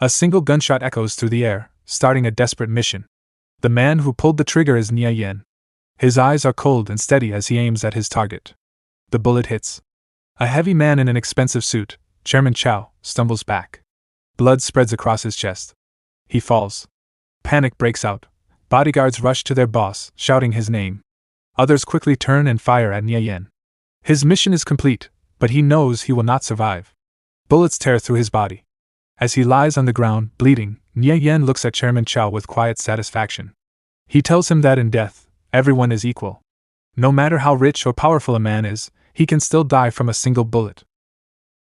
A single gunshot echoes through the air, starting a desperate mission. The man who pulled the trigger is Nie Yan. His eyes are cold and steady as he aims at his target. The bullet hits. A heavy man in an expensive suit, Chairman Cao, stumbles back. Blood spreads across his chest. He falls. Panic breaks out. Bodyguards rush to their boss, shouting his name. Others quickly turn and fire at Nie Yan. His mission is complete, but he knows he will not survive. Bullets tear through his body. As he lies on the ground, bleeding, Nie Yan looks at Chairman Cao with quiet satisfaction. He tells him that in death, everyone is equal. No matter how rich or powerful a man is, he can still die from a single bullet.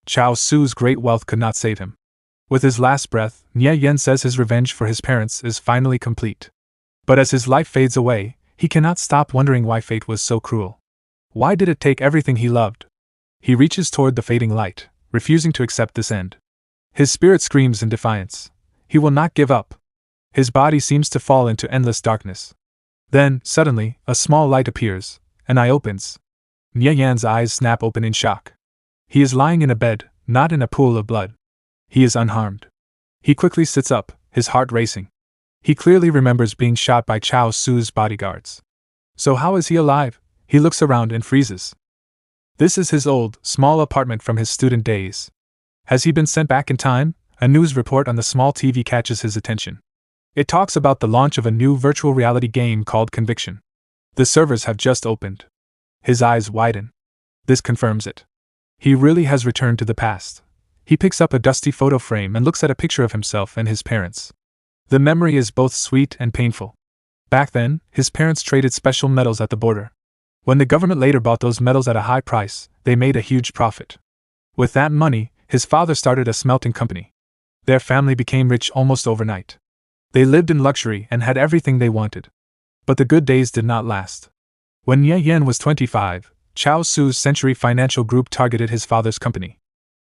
Cao Xu's great wealth could not save him. With his last breath, Nie Yan says his revenge for his parents is finally complete. But as his life fades away, he cannot stop wondering why fate was so cruel. Why did it take everything he loved? He reaches toward the fading light, refusing to accept this end. His spirit screams in defiance. He will not give up. His body seems to fall into endless darkness. Then, suddenly, a small light appears. An eye opens. Nie Yan's eyes snap open in shock. He is lying in a bed, not in a pool of blood. He is unharmed. He quickly sits up, his heart racing. He clearly remembers being shot by Cao Xu's bodyguards. So how is he alive? He looks around and freezes. This is his old, small apartment from his student days. Has he been sent back in time? A news report on the small TV catches his attention. It talks about the launch of a new virtual reality game called Conviction. The servers have just opened. His eyes widen. This confirms it. He really has returned to the past. He picks up a dusty photo frame and looks at a picture of himself and his parents. The memory is both sweet and painful. Back then, his parents traded special metals at the border. When the government later bought those metals at a high price, they made a huge profit. With that money, his father started a smelting company. Their family became rich almost overnight. They lived in luxury and had everything they wanted. But the good days did not last. When Nie Yan was 25, Cao Xu's Century Financial Group targeted his father's company.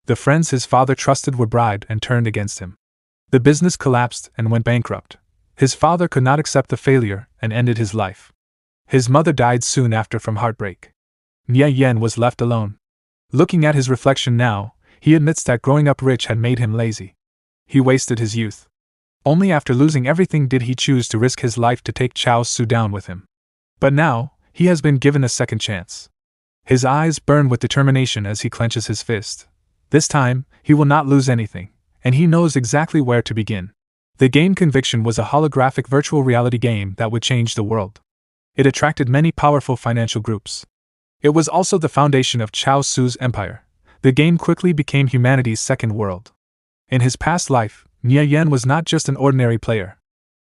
The friends his father trusted were bribed and turned against him. The business collapsed and went bankrupt. His father could not accept the failure and ended his life. His mother died soon after from heartbreak. Nie Yan was left alone. Looking at his reflection now, he admits that growing up rich had made him lazy. He wasted his youth. Only after losing everything did he choose to risk his life to take Cao Xu down with him. But now, he has been given a second chance. His eyes burn with determination as he clenches his fist. This time, he will not lose anything, and he knows exactly where to begin. The game Conviction was a holographic virtual reality game that would change the world. It attracted many powerful financial groups. It was also the foundation of Cao Xu's empire. The game quickly became humanity's second world. In his past life, Nie Yan was not just an ordinary player.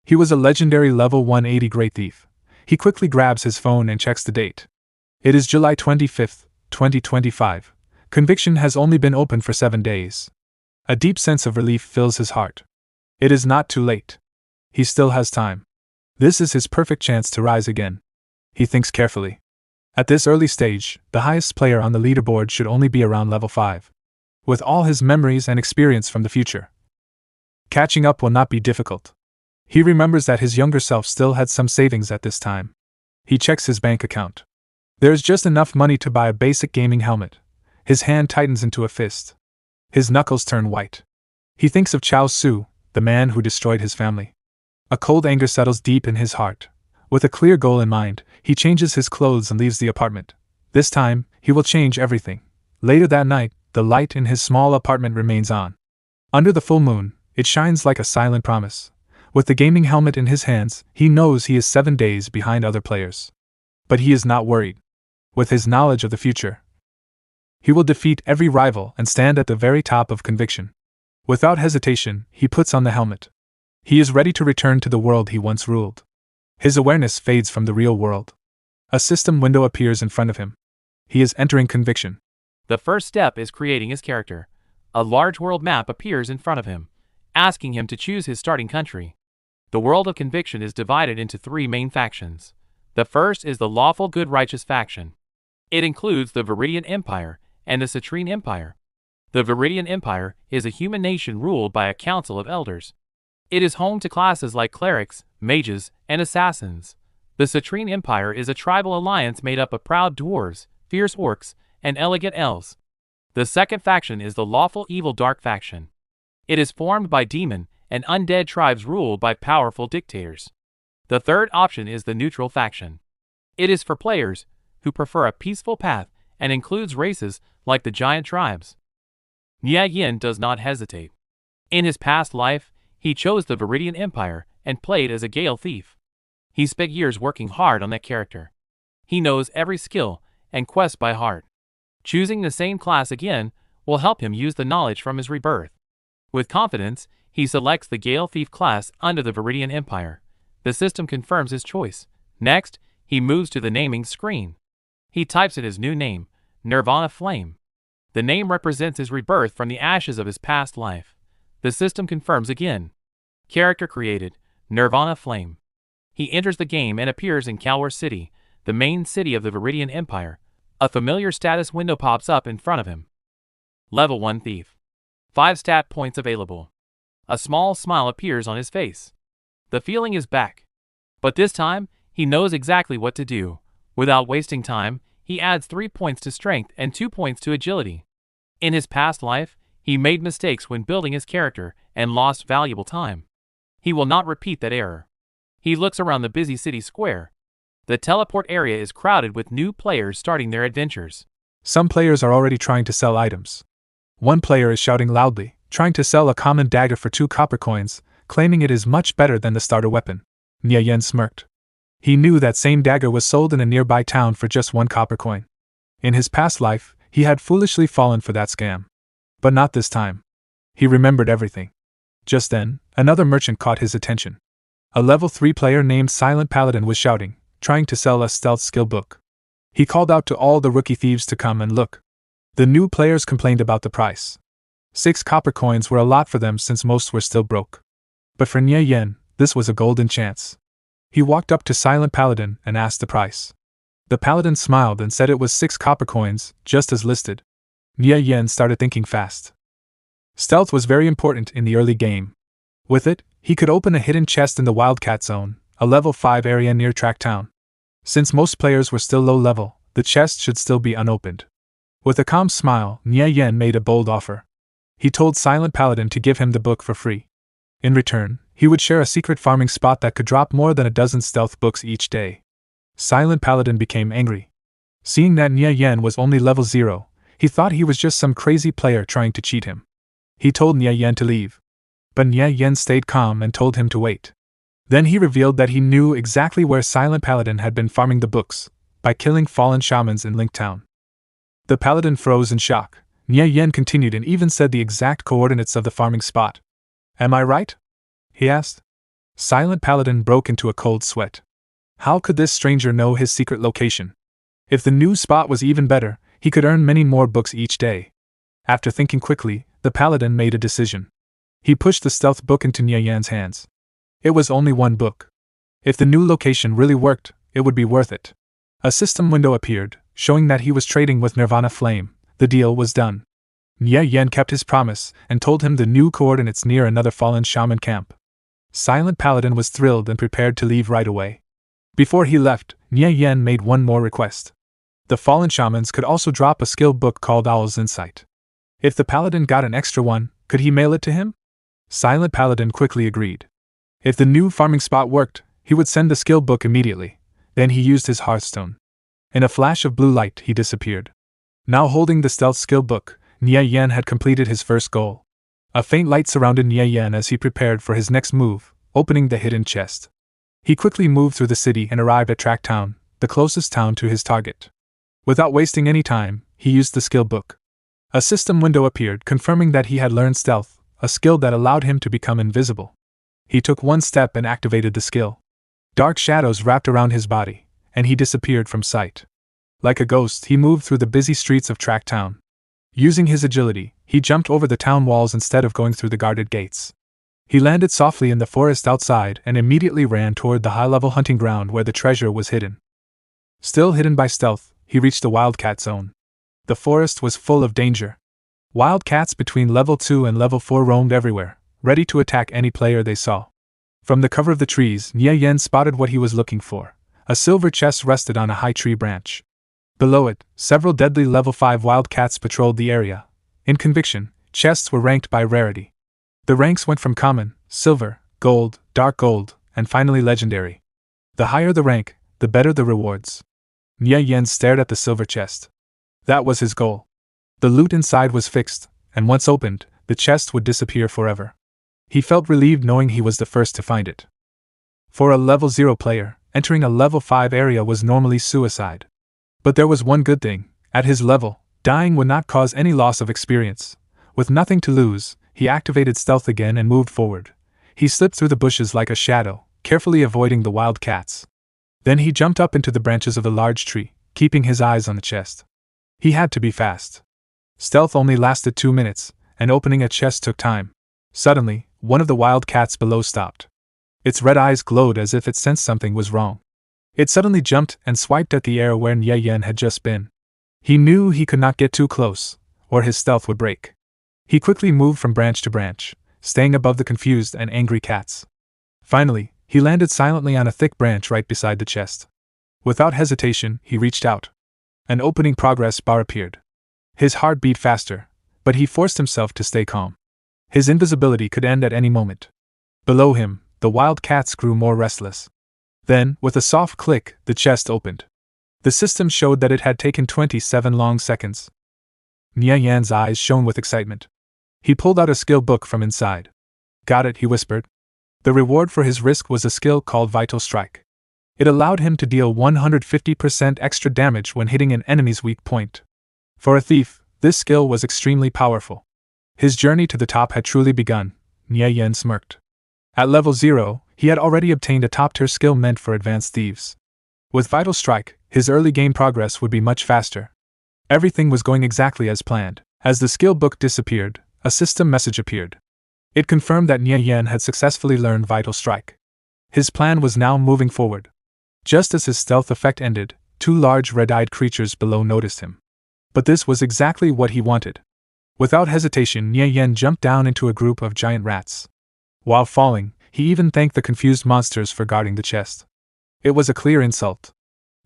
He was a legendary level 180 great thief. He quickly grabs his phone and checks the date. It is July 25, 2025. Conviction has only been open for 7 days. A deep sense of relief fills his heart. It is not too late. He still has time. This is his perfect chance to rise again. He thinks carefully. At this early stage, the highest player on the leaderboard should only be around level 5. With all his memories and experience from the future, catching up will not be difficult. He remembers that his younger self still had some savings at this time. He checks his bank account. There is just enough money to buy a basic gaming helmet. His hand tightens into a fist. His knuckles turn white. He thinks of Cao Xu, the man who destroyed his family. A cold anger settles deep in his heart. With a clear goal in mind, he changes his clothes and leaves the apartment. This time, he will change everything. Later that night, the light in his small apartment remains on. Under the full moon, it shines like a silent promise. With the gaming helmet in his hands, he knows he is 7 days behind other players. But he is not worried. With his knowledge of the future, he will defeat every rival and stand at the very top of Conviction. Without hesitation, he puts on the helmet. He is ready to return to the world he once ruled. His awareness fades from the real world. A system window appears in front of him. He is entering Conviction. The first step is creating his character. A large world map appears in front of him, asking him to choose his starting country. The world of Conviction is divided into 3 main factions. The first is the lawful good righteous faction. It includes the Viridian Empire and the Citrine Empire. The Viridian Empire is a human nation ruled by a council of elders. It is home to classes like clerics, mages, and assassins. The Citrine Empire is a tribal alliance made up of proud dwarves, fierce orcs, and elegant elves. The second faction is the lawful evil dark faction. It is formed by demon and undead tribes ruled by powerful dictators. The third option is the neutral faction. It is for players who prefer a peaceful path and includes races like the giant tribes. Nie Yan does not hesitate. In his past life, he chose the Viridian Empire and played as a Gale thief. He spent years working hard on that character. He knows every skill and quest by heart. Choosing the same class again will help him use the knowledge from his rebirth. With confidence, he selects the Gale Thief class under the Viridian Empire. The system confirms his choice. Next, he moves to the naming screen. He types in his new name, Nirvana Flame. The name represents his rebirth from the ashes of his past life. The system confirms again. Character created, Nirvana Flame. He enters the game and appears in Cao City, the main city of the Viridian Empire. A familiar status window pops up in front of him. Level 1 Thief. 5 stat points available. A small smile appears on his face. The feeling is back. But this time, he knows exactly what to do. Without wasting time, he adds 3 points to strength and 2 points to agility. In his past life, he made mistakes when building his character and lost valuable time. He will not repeat that error. He looks around the busy city square. The teleport area is crowded with new players starting their adventures. Some players are already trying to sell items. One player is shouting loudly, trying to sell a common dagger for 2 copper coins, claiming it is much better than the starter weapon. Nie Yan smirked. He knew that same dagger was sold in a nearby town for just 1 copper coin. In his past life, he had foolishly fallen for that scam. But not this time. He remembered everything. Just then, another merchant caught his attention. A level 3 player named Silent Paladin was shouting, trying to sell a stealth skill book. He called out to all the rookie thieves to come and look. The new players complained about the price. 6 copper coins were a lot for them since most were still broke. But for Nie Yan, this was a golden chance. He walked up to Silent Paladin and asked the price. The paladin smiled and said it was 6 copper coins, just as listed. Nie Yan started thinking fast. Stealth was very important in the early game. With it, he could open a hidden chest in the Wildcat Zone, a level 5 area near Tracktown. Since most players were still low level, the chest should still be unopened. With a calm smile, Nie Yan made a bold offer. He told Silent Paladin to give him the book for free. In return, he would share a secret farming spot that could drop more than a dozen stealth books each day. Silent Paladin became angry. Seeing that Nie Yan was only level 0, he thought he was just some crazy player trying to cheat him. He told Nie Yan to leave. But Nie Yan stayed calm and told him to wait. Then he revealed that he knew exactly where Silent Paladin had been farming the books, by killing fallen shamans in Link Town. The paladin froze in shock. Nie Yan continued and even said the exact coordinates of the farming spot. "Am I right?" he asked. Silent Paladin broke into a cold sweat. How could this stranger know his secret location? If the new spot was even better, he could earn many more books each day. After thinking quickly, the paladin made a decision. He pushed the stealth book into Nie Yan's hands. It was only 1 book. If the new location really worked, it would be worth it. A system window appeared, showing that he was trading with Nirvana Flame. The deal was done. Nie Yan kept his promise and told him the new coordinates near another fallen shaman camp. Silent Paladin was thrilled and prepared to leave right away. Before he left, Nie Yan made one more request. The fallen shamans could also drop a skill book called Owl's Insight. If the paladin got an extra one, could he mail it to him? Silent Paladin quickly agreed. If the new farming spot worked, he would send the skill book immediately. Then he used his Hearthstone. In a flash of blue light, he disappeared. Now holding the stealth skill book, Nie Yan had completed his first goal. A faint light surrounded Nie Yan as he prepared for his next move, opening the hidden chest. He quickly moved through the city and arrived at Tracktown, the closest town to his target. Without wasting any time, he used the skill book. A system window appeared confirming that he had learned stealth, a skill that allowed him to become invisible. He took one step and activated the skill. Dark shadows wrapped around his body, and he disappeared from sight. Like a ghost, he moved through the busy streets of Tracktown. Using his agility, he jumped over the town walls instead of going through the guarded gates. He landed softly in the forest outside and immediately ran toward the high-level hunting ground where the treasure was hidden. Still hidden by stealth, he reached the Wildcat Zone. The forest was full of danger. Wildcats between level 2 and level 4 roamed everywhere, ready to attack any player they saw. From the cover of the trees, Nie Yan spotted what he was looking for. A silver chest rested on a high tree branch. Below it, several deadly level 5 wildcats patrolled the area. In conviction, chests were ranked by rarity. The ranks went from common, silver, gold, dark gold, and finally legendary. The higher the rank, the better the rewards. Nie Yan stared at the silver chest. That was his goal. The loot inside was fixed, and once opened, the chest would disappear forever. He felt relieved knowing he was the first to find it. For a level 0 player, entering a level 5 area was normally suicide. But there was one good thing: at his level, dying would not cause any loss of experience. With nothing to lose, he activated stealth again and moved forward. He slipped through the bushes like a shadow, carefully avoiding the wild cats. Then he jumped up into the branches of a large tree, keeping his eyes on the chest. He had to be fast. Stealth only lasted 2 minutes, and opening a chest took time. Suddenly, one of the wild cats below stopped. Its red eyes glowed as if it sensed something was wrong. It suddenly jumped and swiped at the air where Nie Yan had just been. He knew he could not get too close, or his stealth would break. He quickly moved from branch to branch, staying above the confused and angry cats. Finally, he landed silently on a thick branch right beside the chest. Without hesitation, he reached out. An opening progress bar appeared. His heart beat faster, but he forced himself to stay calm. His invisibility could end at any moment. Below him, the wild cats grew more restless. Then, with a soft click, the chest opened. The system showed that it had taken 27 long seconds. Nie Yan's eyes shone with excitement. He pulled out a skill book from inside. "Got it," he whispered. The reward for his risk was a skill called Vital Strike. It allowed him to deal 150% extra damage when hitting an enemy's weak point. For a thief, this skill was extremely powerful. His journey to the top had truly begun. Nie Yan smirked. At level 0, he had already obtained a top-tier skill meant for advanced thieves. With Vital Strike, his early game progress would be much faster. Everything was going exactly as planned. As the skill book disappeared, a system message appeared. It confirmed that Nie Yan had successfully learned Vital Strike. His plan was now moving forward. Just as his stealth effect ended, 2 large red-eyed creatures below noticed him. But this was exactly what he wanted. Without hesitation, Nie Yan jumped down into a group of giant rats. While falling, he even thanked the confused monsters for guarding the chest. It was a clear insult.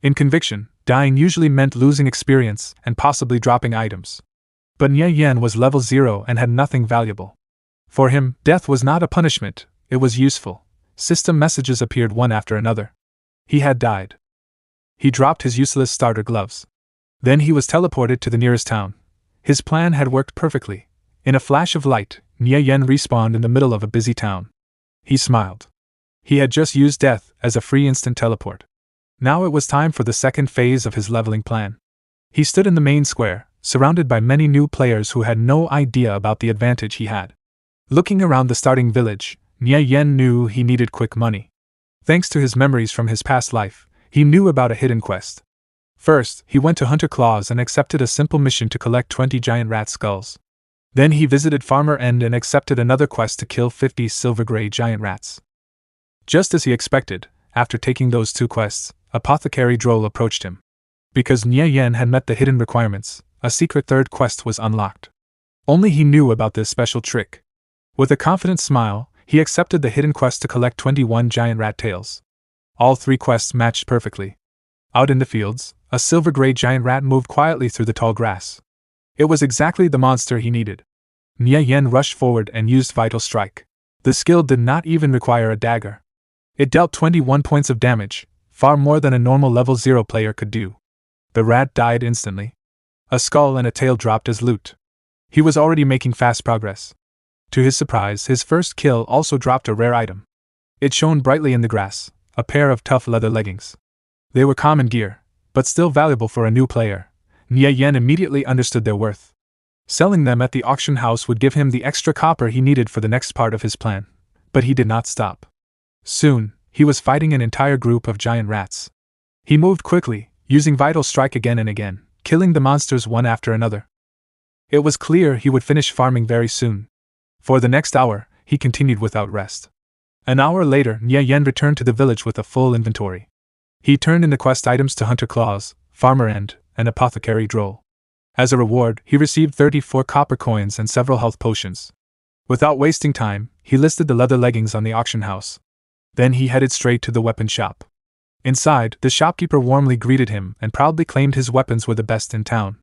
In Conviction, dying usually meant losing experience and possibly dropping items. But Nie Yan was level 0 and had nothing valuable. For him, death was not a punishment, it was useful. System messages appeared one after another. He had died. He dropped his useless starter gloves. Then he was teleported to the nearest town. His plan had worked perfectly. In a flash of light, Nie Yan respawned in the middle of a busy town. He smiled. He had just used death as a free instant teleport. Now it was time for the second phase of his leveling plan. He stood in the main square, surrounded by many new players who had no idea about the advantage he had. Looking around the starting village, Nie Yan knew he needed quick money. Thanks to his memories from his past life, he knew about a hidden quest. First, he went to Hunter Claws and accepted a simple mission to collect 20 giant rat skulls. Then he visited Farmer End and accepted another quest to kill 50 silver-gray giant rats. Just as he expected, after taking those 2 quests, Apothecary Droll approached him. Because Nie Yan had met the hidden requirements, a secret third quest was unlocked. Only he knew about this special trick. With a confident smile, he accepted the hidden quest to collect 21 giant rat tails. All 3 quests matched perfectly. Out in the fields, a silver-gray giant rat moved quietly through the tall grass. It was exactly the monster he needed. Nie Yan rushed forward and used Vital Strike. The skill did not even require a dagger. It dealt 21 points of damage, far more than a normal level 0 player could do. The rat died instantly. A skull and a tail dropped as loot. He was already making fast progress. To his surprise, his first kill also dropped a rare item. It shone brightly in the grass, a pair of tough leather leggings. They were common gear, but still valuable for a new player. Nie Yan immediately understood their worth. Selling them at the auction house would give him the extra copper he needed for the next part of his plan. But he did not stop. Soon, he was fighting an entire group of giant rats. He moved quickly, using Vital Strike again and again, killing the monsters one after another. It was clear he would finish farming very soon. For the next hour, he continued without rest. An hour later, Nie Yan returned to the village with a full inventory. He turned in the quest items to Hunter Claws, Farmer End, and Apothecary Droll. As a reward, he received 34 copper coins and several health potions. Without wasting time, he listed the leather leggings on the auction house. Then he headed straight to the weapon shop. Inside, the shopkeeper warmly greeted him and proudly claimed his weapons were the best in town.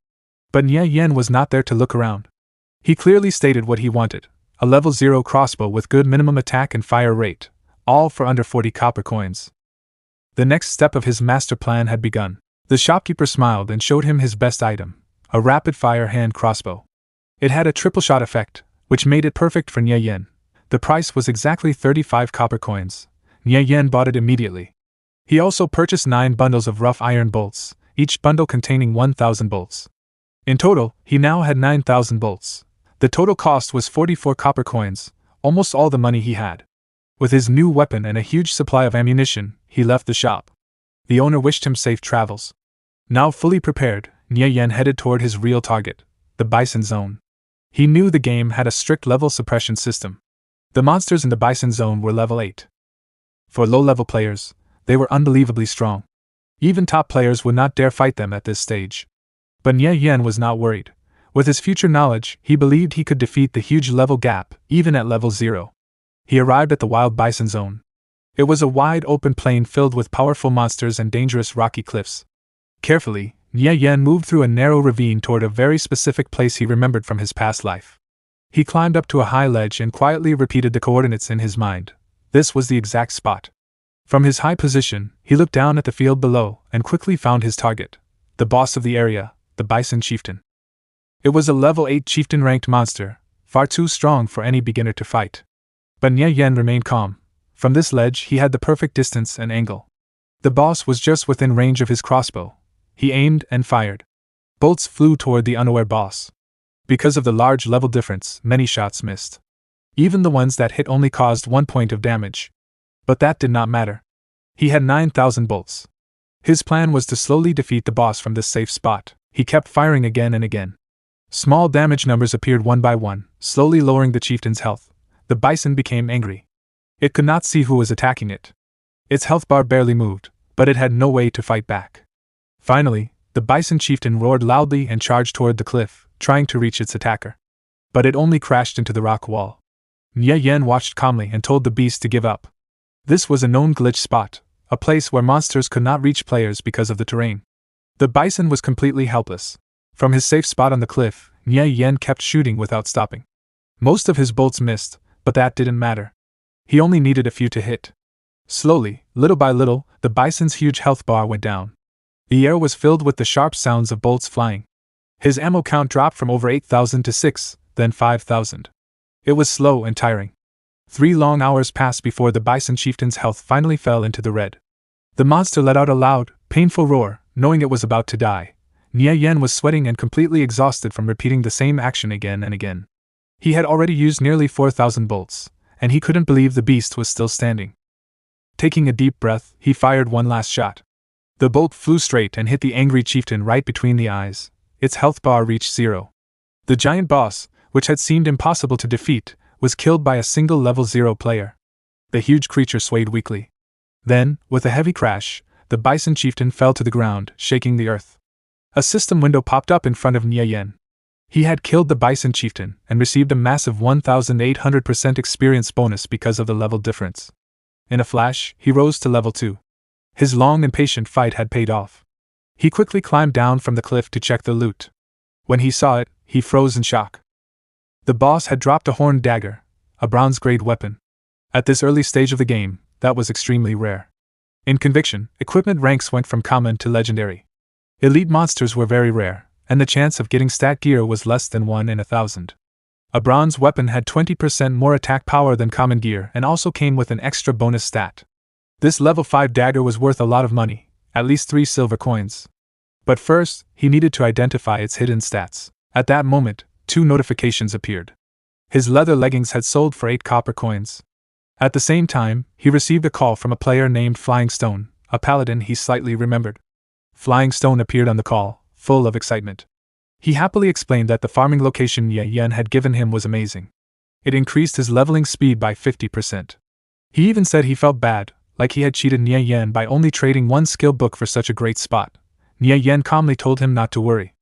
But Nie Yan was not there to look around. He clearly stated what he wanted: a level 0 crossbow with good minimum attack and fire rate, all for under 40 copper coins. The next step of his master plan had begun. The shopkeeper smiled and showed him his best item, a rapid-fire hand crossbow. It had a triple shot effect, which made it perfect for Nie Yan. The price was exactly 35 copper coins. Nie Yan bought it immediately. He also purchased 9 bundles of rough iron bolts, each bundle containing 1,000 bolts. In total, he now had 9,000 bolts. The total cost was 44 copper coins, almost all the money he had. With his new weapon and a huge supply of ammunition, he left the shop. The owner wished him safe travels. Now fully prepared, Nie Yan headed toward his real target, the Bison Zone. He knew the game had a strict level suppression system. The monsters in the Bison Zone were level 8. For low-level players, they were unbelievably strong. Even top players would not dare fight them at this stage. But Nie Yan was not worried. With his future knowledge, he believed he could defeat the huge level gap, even at level 0. He arrived at the Wild Bison Zone. It was a wide open plain filled with powerful monsters and dangerous rocky cliffs. Carefully, Nie Yan moved through a narrow ravine toward a very specific place he remembered from his past life. He climbed up to a high ledge and quietly repeated the coordinates in his mind. This was the exact spot. From his high position, he looked down at the field below and quickly found his target, the boss of the area, the Bison Chieftain. It was a level 8 chieftain-ranked monster, far too strong for any beginner to fight. But Nie Yan remained calm. From this ledge he had the perfect distance and angle. The boss was just within range of his crossbow. He aimed and fired. Bolts flew toward the unaware boss. Because of the large level difference, many shots missed. Even the ones that hit only caused 1 point of damage. But that did not matter. He had 9,000 bolts. His plan was to slowly defeat the boss from this safe spot. He kept firing again and again. Small damage numbers appeared one by one, slowly lowering the chieftain's health. The bison became angry. It could not see who was attacking it. Its health bar barely moved, but it had no way to fight back. Finally, the bison chieftain roared loudly and charged toward the cliff, trying to reach its attacker. But it only crashed into the rock wall. Nie Yan watched calmly and told the beast to give up. This was a known glitch spot, a place where monsters could not reach players because of the terrain. The bison was completely helpless. From his safe spot on the cliff, Nie Yan kept shooting without stopping. Most of his bolts missed, but that didn't matter. He only needed a few to hit. Slowly, little by little, the bison's huge health bar went down. The air was filled with the sharp sounds of bolts flying. His ammo count dropped from over 8,000 to 6, then 5,000. It was slow and tiring. 3 long hours passed before the bison chieftain's health finally fell into the red. The monster let out a loud, painful roar, knowing it was about to die. Nie Yan was sweating and completely exhausted from repeating the same action again and again. He had already used nearly 4,000 bolts, and he couldn't believe the beast was still standing. Taking a deep breath, he fired one last shot. The bolt flew straight and hit the angry chieftain right between the eyes. Its health bar reached 0. The giant boss, which had seemed impossible to defeat, was killed by a single level 0 player. The huge creature swayed weakly. Then, with a heavy crash, the bison chieftain fell to the ground, shaking the earth. A system window popped up in front of Nie Yan. He had killed the bison chieftain and received a massive 1,800% experience bonus because of the level difference. In a flash, he rose to level 2. His long and patient fight had paid off. He quickly climbed down from the cliff to check the loot. When he saw it, he froze in shock. The boss had dropped a horned dagger, a bronze-grade weapon. At this early stage of the game, that was extremely rare. In Conviction, equipment ranks went from common to legendary. Elite monsters were very rare, and the chance of getting stat gear was less than 1 in 1,000. A bronze weapon had 20% more attack power than common gear and also came with an extra bonus stat. This level 5 dagger was worth a lot of money, at least 3 silver coins. But first, he needed to identify its hidden stats. At that moment, 2 notifications appeared. His leather leggings had sold for 8 copper coins. At the same time, he received a call from a player named Flying Stone, a paladin he slightly remembered. Flying Stone appeared on the call, full of excitement. He happily explained that the farming location Nie Yan had given him was amazing. It increased his leveling speed by 50%. He even said he felt bad, like he had cheated Nie Yan by only trading 1 skill book for such a great spot. Nie Yan calmly told him not to worry.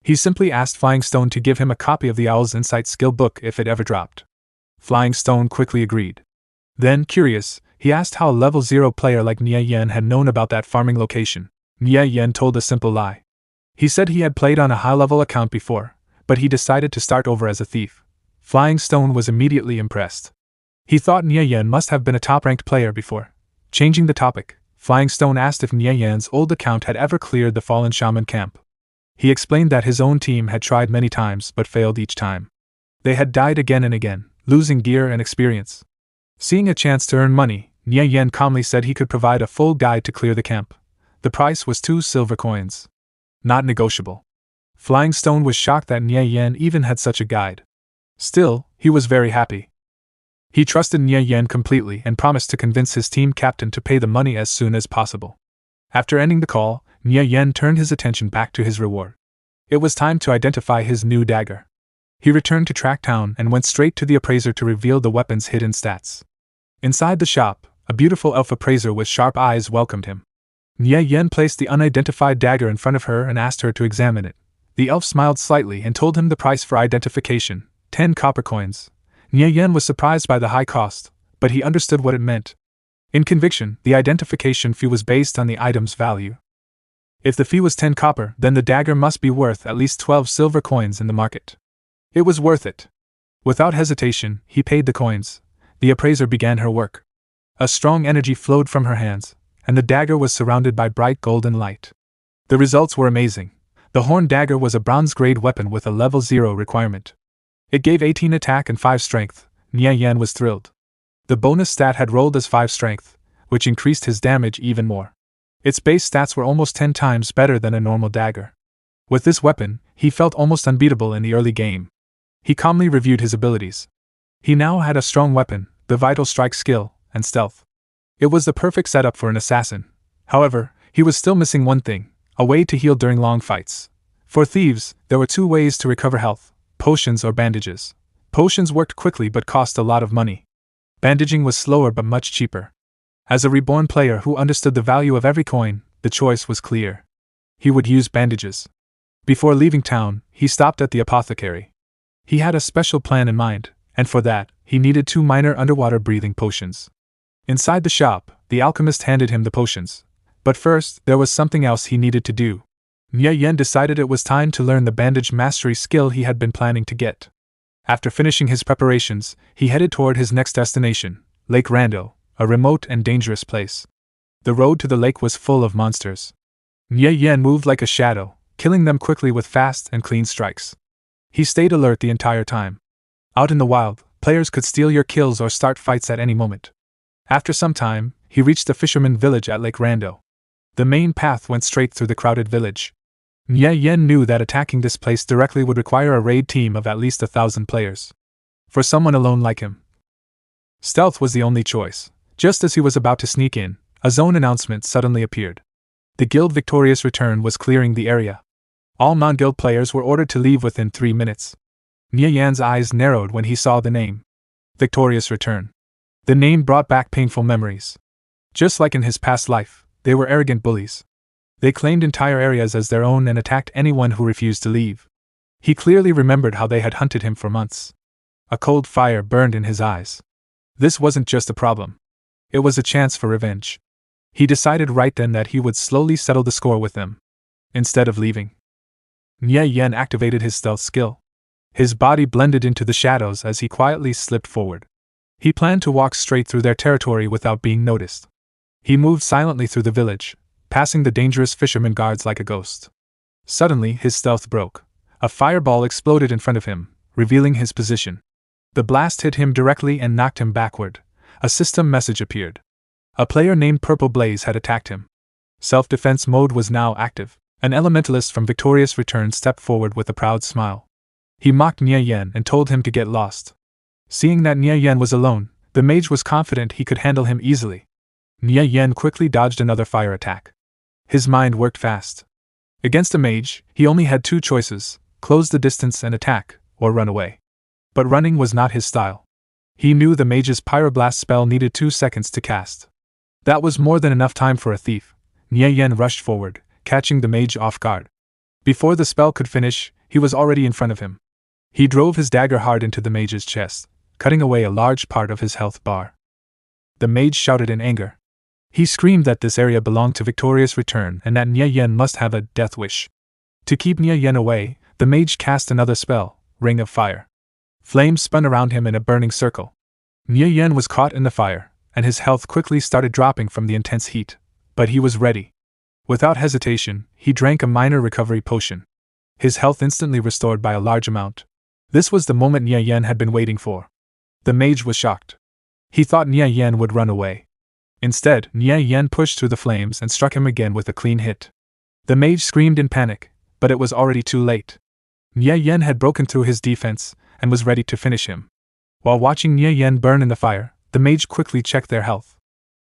He simply asked Flying Stone to give him a copy of the Owl's Insight skill book if it ever dropped. Flying Stone quickly agreed. Then, curious, he asked how a level 0 player like Nie Yan had known about that farming location. Nie Yan told a simple lie. He said he had played on a high-level account before, but he decided to start over as a thief. Flying Stone was immediately impressed. He thought Nie Yan must have been a top-ranked player before. Changing the topic, Flying Stone asked if Nie Yan's old account had ever cleared the fallen shaman camp. He explained that his own team had tried many times but failed each time. They had died again and again, losing gear and experience. Seeing a chance to earn money, Nie Yan calmly said he could provide a full guide to clear the camp. The price was 2 silver coins. Not negotiable. Flying Stone was shocked that Nie Yan even had such a guide. Still, he was very happy. He trusted Nie Yan completely and promised to convince his team captain to pay the money as soon as possible. After ending the call, Nie Yan turned his attention back to his reward. It was time to identify his new dagger. He returned to Track Town and went straight to the appraiser to reveal the weapon's hidden stats. Inside the shop, a beautiful elf appraiser with sharp eyes welcomed him. Nie Yan placed the unidentified dagger in front of her and asked her to examine it. The elf smiled slightly and told him the price for identification, 10 copper coins. Nie Yan was surprised by the high cost, but he understood what it meant. In conviction, the identification fee was based on the item's value. If the fee was 10 copper, then the dagger must be worth at least 12 silver coins in the market. It was worth it. Without hesitation, he paid the coins. The appraiser began her work. A strong energy flowed from her hands, and the dagger was surrounded by bright golden light. The results were amazing. The horn dagger was a bronze-grade weapon with a level 0 requirement. It gave 18 attack and 5 strength. Nie Yan was thrilled. The bonus stat had rolled as 5 strength, which increased his damage even more. Its base stats were almost 10 times better than a normal dagger. With this weapon, he felt almost unbeatable in the early game. He calmly reviewed his abilities. He now had a strong weapon, the vital strike skill, and stealth. It was the perfect setup for an assassin. However, he was still missing one thing: a way to heal during long fights. For thieves, there were 2 ways to recover health: potions or bandages. Potions worked quickly but cost a lot of money. Bandaging was slower but much cheaper. As a reborn player who understood the value of every coin, the choice was clear. He would use bandages. Before leaving town, he stopped at the apothecary. He had a special plan in mind, and for that, he needed 2 minor underwater breathing potions. Inside the shop, the alchemist handed him the potions. But first, there was something else he needed to do. Nie Yan decided it was time to learn the bandage mastery skill he had been planning to get. After finishing his preparations, he headed toward his next destination, Lake Rando, a remote and dangerous place. The road to the lake was full of monsters. Nie Yan moved like a shadow, killing them quickly with fast and clean strikes. He stayed alert the entire time. Out in the wild, players could steal your kills or start fights at any moment. After some time, he reached the fisherman village at Lake Rando. The main path went straight through the crowded village. Nie Yan knew that attacking this place directly would require a raid team of at least 1,000 players. For someone alone like him, stealth was the only choice. Just as he was about to sneak in, a zone announcement suddenly appeared. The guild Victorious Return was clearing the area. All non-guild players were ordered to leave within 3 minutes. Nie Yan's eyes narrowed when he saw the name. Victorious Return. The name brought back painful memories. Just like in his past life, they were arrogant bullies. They claimed entire areas as their own and attacked anyone who refused to leave. He clearly remembered how they had hunted him for months. A cold fire burned in his eyes. This wasn't just a problem. It was a chance for revenge. He decided right then that he would slowly settle the score with them. Instead of leaving, Nie Yan activated his stealth skill. His body blended into the shadows as he quietly slipped forward. He planned to walk straight through their territory without being noticed. He moved silently through the village, passing the dangerous fisherman guards like a ghost. Suddenly, his stealth broke. A fireball exploded in front of him, revealing his position. The blast hit him directly and knocked him backward. A system message appeared. A player named Purple Blaze had attacked him. Self-defense mode was now active. An elementalist from Victorious Return stepped forward with a proud smile. He mocked Nie Yan and told him to get lost. Seeing that Nie Yan was alone, the mage was confident he could handle him easily. Nie Yan quickly dodged another fire attack. His mind worked fast. Against a mage, he only had 2 choices: close the distance and attack, or run away. But running was not his style. He knew the mage's pyroblast spell needed 2 seconds to cast. That was more than enough time for a thief. Nie Yan rushed forward, catching the mage off guard. Before the spell could finish, he was already in front of him. He drove his dagger hard into the mage's chest, cutting away a large part of his health bar. The mage shouted in anger. He screamed that this area belonged to Victorious Return and that Nie Yan must have a death wish. To keep Nie Yan away, the mage cast another spell, Ring of Fire. Flames spun around him in a burning circle. Nie Yan was caught in the fire, and his health quickly started dropping from the intense heat. But he was ready. Without hesitation, he drank a minor recovery potion. His health instantly restored by a large amount. This was the moment Nie Yan had been waiting for. The mage was shocked. He thought Nie Yan would run away. Instead, Nie Yan pushed through the flames and struck him again with a clean hit. The mage screamed in panic, but it was already too late. Nie Yan had broken through his defense and was ready to finish him. While watching Nie Yan burn in the fire, the mage quickly checked their health.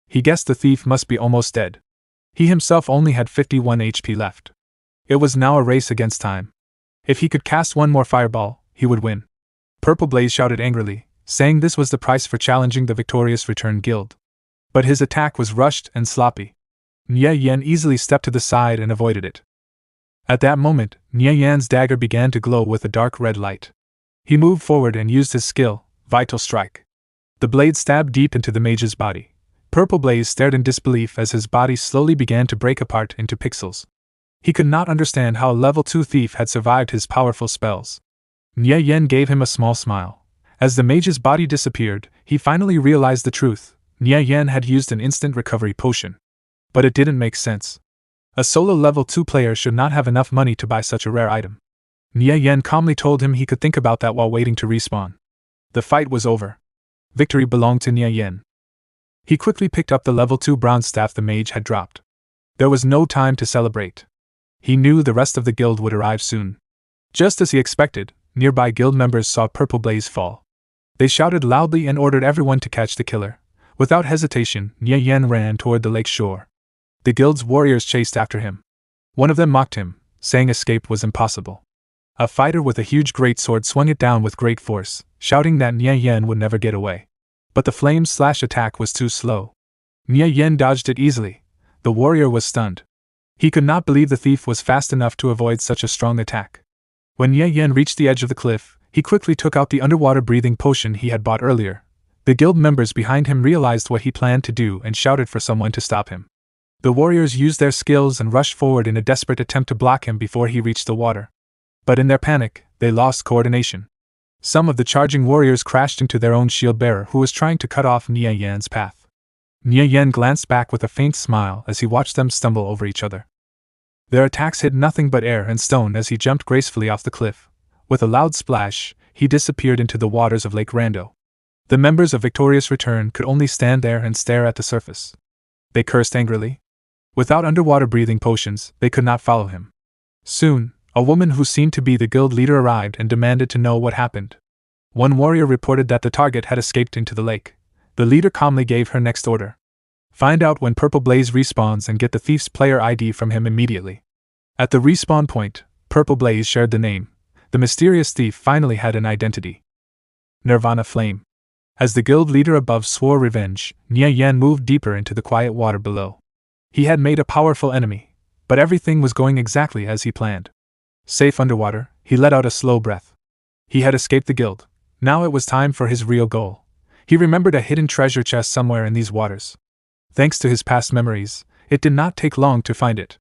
He guessed the thief must be almost dead. He himself only had 51 HP left. It was now a race against time. If he could cast one more fireball, he would win. Purple Blaze shouted angrily, saying this was the price for challenging the victorious Return Guild. But his attack was rushed and sloppy. Nie Yan easily stepped to the side and avoided it. At that moment, Nie Yan's dagger began to glow with a dark red light. He moved forward and used his skill, Vital Strike. The blade stabbed deep into the mage's body. Purple Blaze stared in disbelief as his body slowly began to break apart into pixels. He could not understand how a level 2 thief had survived his powerful spells. Nie Yan gave him a small smile. As the mage's body disappeared, he finally realized the truth. Nie Yan had used an instant recovery potion. But it didn't make sense. A solo level 2 player should not have enough money to buy such a rare item. Nie Yan calmly told him he could think about that while waiting to respawn. The fight was over. Victory belonged to Nie Yan. He quickly picked up the level 2 bronze staff the mage had dropped. There was no time to celebrate. He knew the rest of the guild would arrive soon. Just as he expected, nearby guild members saw Purple Blaze fall. They shouted loudly and ordered everyone to catch the killer. Without hesitation, Nie Yan ran toward the lake shore. The guild's warriors chased after him. One of them mocked him, saying escape was impossible. A fighter with a huge greatsword swung it down with great force, shouting that Nie Yan would never get away. But the flame slash attack was too slow. Nie Yan dodged it easily. The warrior was stunned. He could not believe the thief was fast enough to avoid such a strong attack. When Nie Yan reached the edge of the cliff, he quickly took out the underwater breathing potion he had bought earlier. The guild members behind him realized what he planned to do and shouted for someone to stop him. The warriors used their skills and rushed forward in a desperate attempt to block him before he reached the water. But in their panic, they lost coordination. Some of the charging warriors crashed into their own shield-bearer who was trying to cut off Nie Yan's path. Nie Yan glanced back with a faint smile as he watched them stumble over each other. Their attacks hit nothing but air and stone as he jumped gracefully off the cliff. With a loud splash, he disappeared into the waters of Lake Rando. The members of Victorious Return could only stand there and stare at the surface. They cursed angrily. Without underwater breathing potions, they could not follow him. Soon, a woman who seemed to be the guild leader arrived and demanded to know what happened. One warrior reported that the target had escaped into the lake. The leader calmly gave her next order. Find out when Purple Blaze respawns and get the thief's player ID from him immediately. At the respawn point, Purple Blaze shared the name. The mysterious thief finally had an identity. Nirvana Flame. As the guild leader above swore revenge, Nie Yan moved deeper into the quiet water below. He had made a powerful enemy, but everything was going exactly as he planned. Safe underwater, he let out a slow breath. He had escaped the guild. Now it was time for his real goal. He remembered a hidden treasure chest somewhere in these waters. Thanks to his past memories, it did not take long to find it.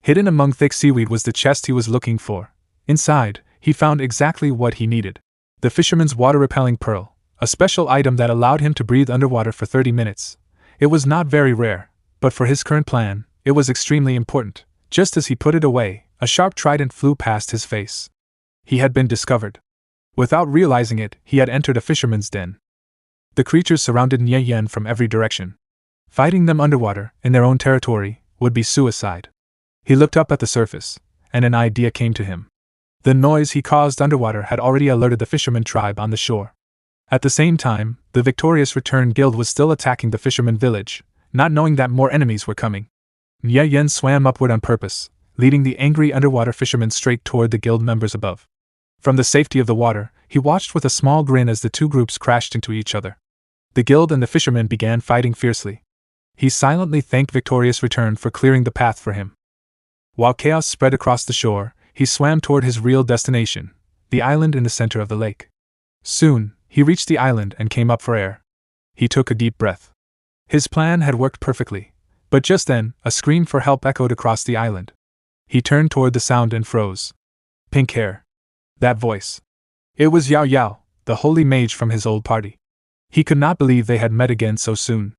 Hidden among thick seaweed was the chest he was looking for. Inside, he found exactly what he needed. The fisherman's water-repelling pearl, a special item that allowed him to breathe underwater for 30 minutes. It was not very rare, but for his current plan, it was extremely important. Just as he put it away, a sharp trident flew past his face. He had been discovered. Without realizing it, he had entered a fisherman's den. The creatures surrounded Nie Yan from every direction. Fighting them underwater, in their own territory, would be suicide. He looked up at the surface, and an idea came to him. The noise he caused underwater had already alerted the fisherman tribe on the shore. At the same time, the Victorious Return Guild was still attacking the fisherman village, not knowing that more enemies were coming. Nie Yan swam upward on purpose, leading the angry underwater fishermen straight toward the guild members above. From the safety of the water, he watched with a small grin as the two groups crashed into each other. The guild and the fishermen began fighting fiercely. He silently thanked Victorious Return for clearing the path for him. While chaos spread across the shore, he swam toward his real destination, the island in the center of the lake. Soon, he reached the island and came up for air. He took a deep breath. His plan had worked perfectly, but just then, a scream for help echoed across the island. He turned toward the sound and froze. Pink hair. That voice. It was Yao Yao, the holy mage from his old party. He could not believe they had met again so soon.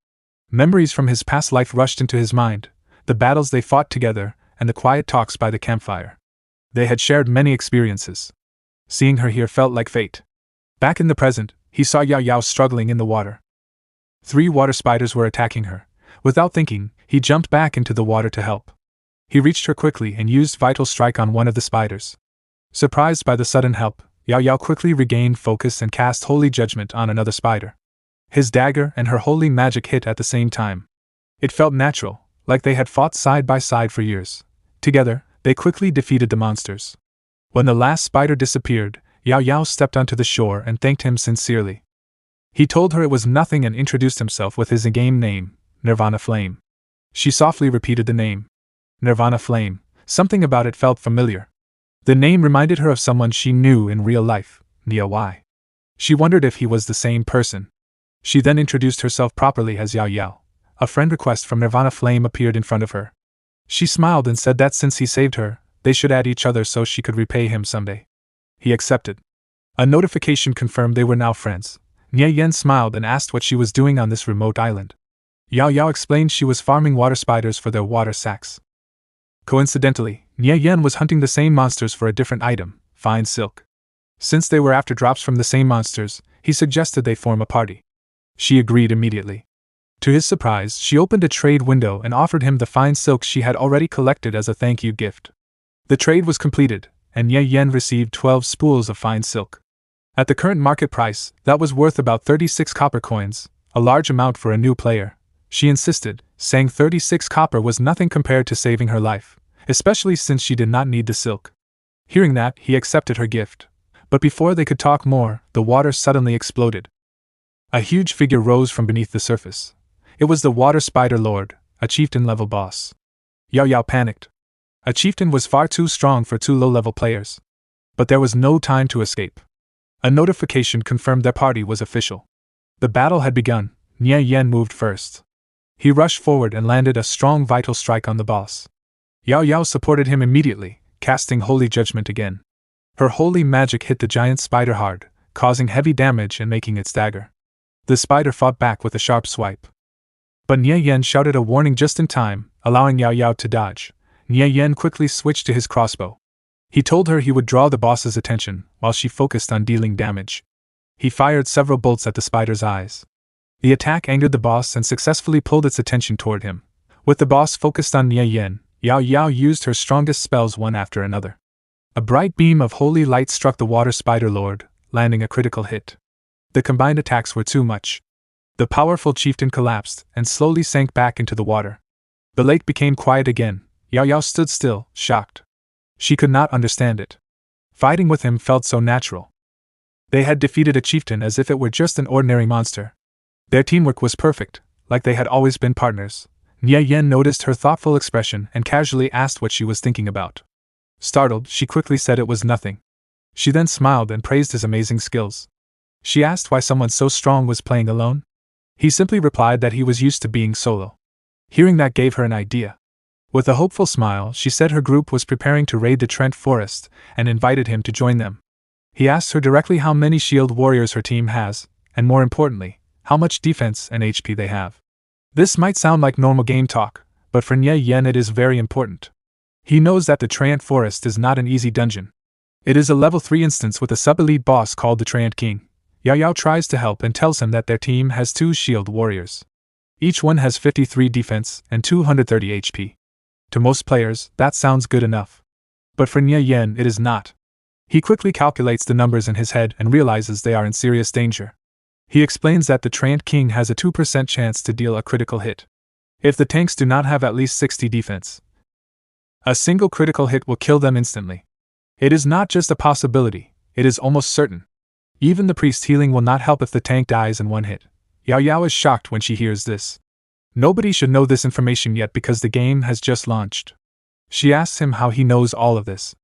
Memories from his past life rushed into his mind, the battles they fought together, and the quiet talks by the campfire. They had shared many experiences. Seeing her here felt like fate. Back in the present, he saw Yao Yao struggling in the water. 3 water spiders were attacking her. Without thinking, he jumped back into the water to help. He reached her quickly and used Vital Strike on one of the spiders. Surprised by the sudden help, Yao Yao quickly regained focus and cast Holy Judgment on another spider. His dagger and her holy magic hit at the same time. It felt natural, like they had fought side by side for years. Together, they quickly defeated the monsters. When the last spider disappeared, Yao Yao stepped onto the shore and thanked him sincerely. He told her it was nothing and introduced himself with his in-game name, Nirvana Flame. She softly repeated the name. Nirvana Flame, something about it felt familiar. The name reminded her of someone she knew in real life, Nie Yan. She wondered if he was the same person. She then introduced herself properly as Yao Yao. A friend request from Nirvana Flame appeared in front of her. She smiled and said that since he saved her, they should add each other so she could repay him someday. He accepted. A notification confirmed they were now friends. Nie Yan smiled and asked what she was doing on this remote island. Yao Yao explained she was farming water spiders for their water sacks. Coincidentally, Nie Yan was hunting the same monsters for a different item, fine silk. Since they were after drops from the same monsters, he suggested they form a party. She agreed immediately. To his surprise, she opened a trade window and offered him the fine silk she had already collected as a thank you gift. The trade was completed, and Nie Yan received 12 spools of fine silk. At the current market price, that was worth about 36 copper coins, a large amount for a new player. She insisted, saying 36 copper was nothing compared to saving her life, especially since she did not need the silk. Hearing that, he accepted her gift. But before they could talk more, the water suddenly exploded. A huge figure rose from beneath the surface. It was the Water Spider Lord, a chieftain-level boss. Yao Yao panicked. A chieftain was far too strong for 2 low-level players. But there was no time to escape. A notification confirmed their party was official. The battle had begun. Nie Yan moved first. He rushed forward and landed a strong vital strike on the boss. Yao Yao supported him immediately, casting Holy Judgment again. Her holy magic hit the giant spider hard, causing heavy damage and making it stagger. The spider fought back with a sharp swipe. But Nie Yan shouted a warning just in time, allowing Yao Yao to dodge. Nie Yan quickly switched to his crossbow. He told her he would draw the boss's attention, while she focused on dealing damage. He fired several bolts at the spider's eyes. The attack angered the boss and successfully pulled its attention toward him. With the boss focused on Nie Yan, Yao Yao used her strongest spells one after another. A bright beam of holy light struck the Water Spider Lord, landing a critical hit. The combined attacks were too much. The powerful chieftain collapsed and slowly sank back into the water. The lake became quiet again. Yao Yao stood still, shocked. She could not understand it. Fighting with him felt so natural. They had defeated a chieftain as if it were just an ordinary monster. Their teamwork was perfect, like they had always been partners. Nie Yan noticed her thoughtful expression and casually asked what she was thinking about. Startled, she quickly said it was nothing. She then smiled and praised his amazing skills. She asked why someone so strong was playing alone. He simply replied that he was used to being solo. Hearing that gave her an idea. With a hopeful smile, she said her group was preparing to raid the Trent Forest and invited him to join them. He asked her directly how many shield warriors her team has, and more importantly, how much defense and HP they have. This might sound like normal game talk, but for Nie Yan it is very important. He knows that the Trent Forest is not an easy dungeon. It is a level 3 instance with a sub-elite boss called the Trent King. Yao Yao tries to help and tells him that their team has 2 shield warriors. Each one has 53 defense and 230 HP. To most players, that sounds good enough. But for Nie Yan it is not. He quickly calculates the numbers in his head and realizes they are in serious danger. He explains that the Trent King has a 2% chance to deal a critical hit. If the tanks do not have at least 60 defense, a single critical hit will kill them instantly. It is not just a possibility, it is almost certain. Even the priest healing will not help if the tank dies in one hit. Yao Yao is shocked when she hears this. Nobody should know this information yet because the game has just launched. She asks him how he knows all of this.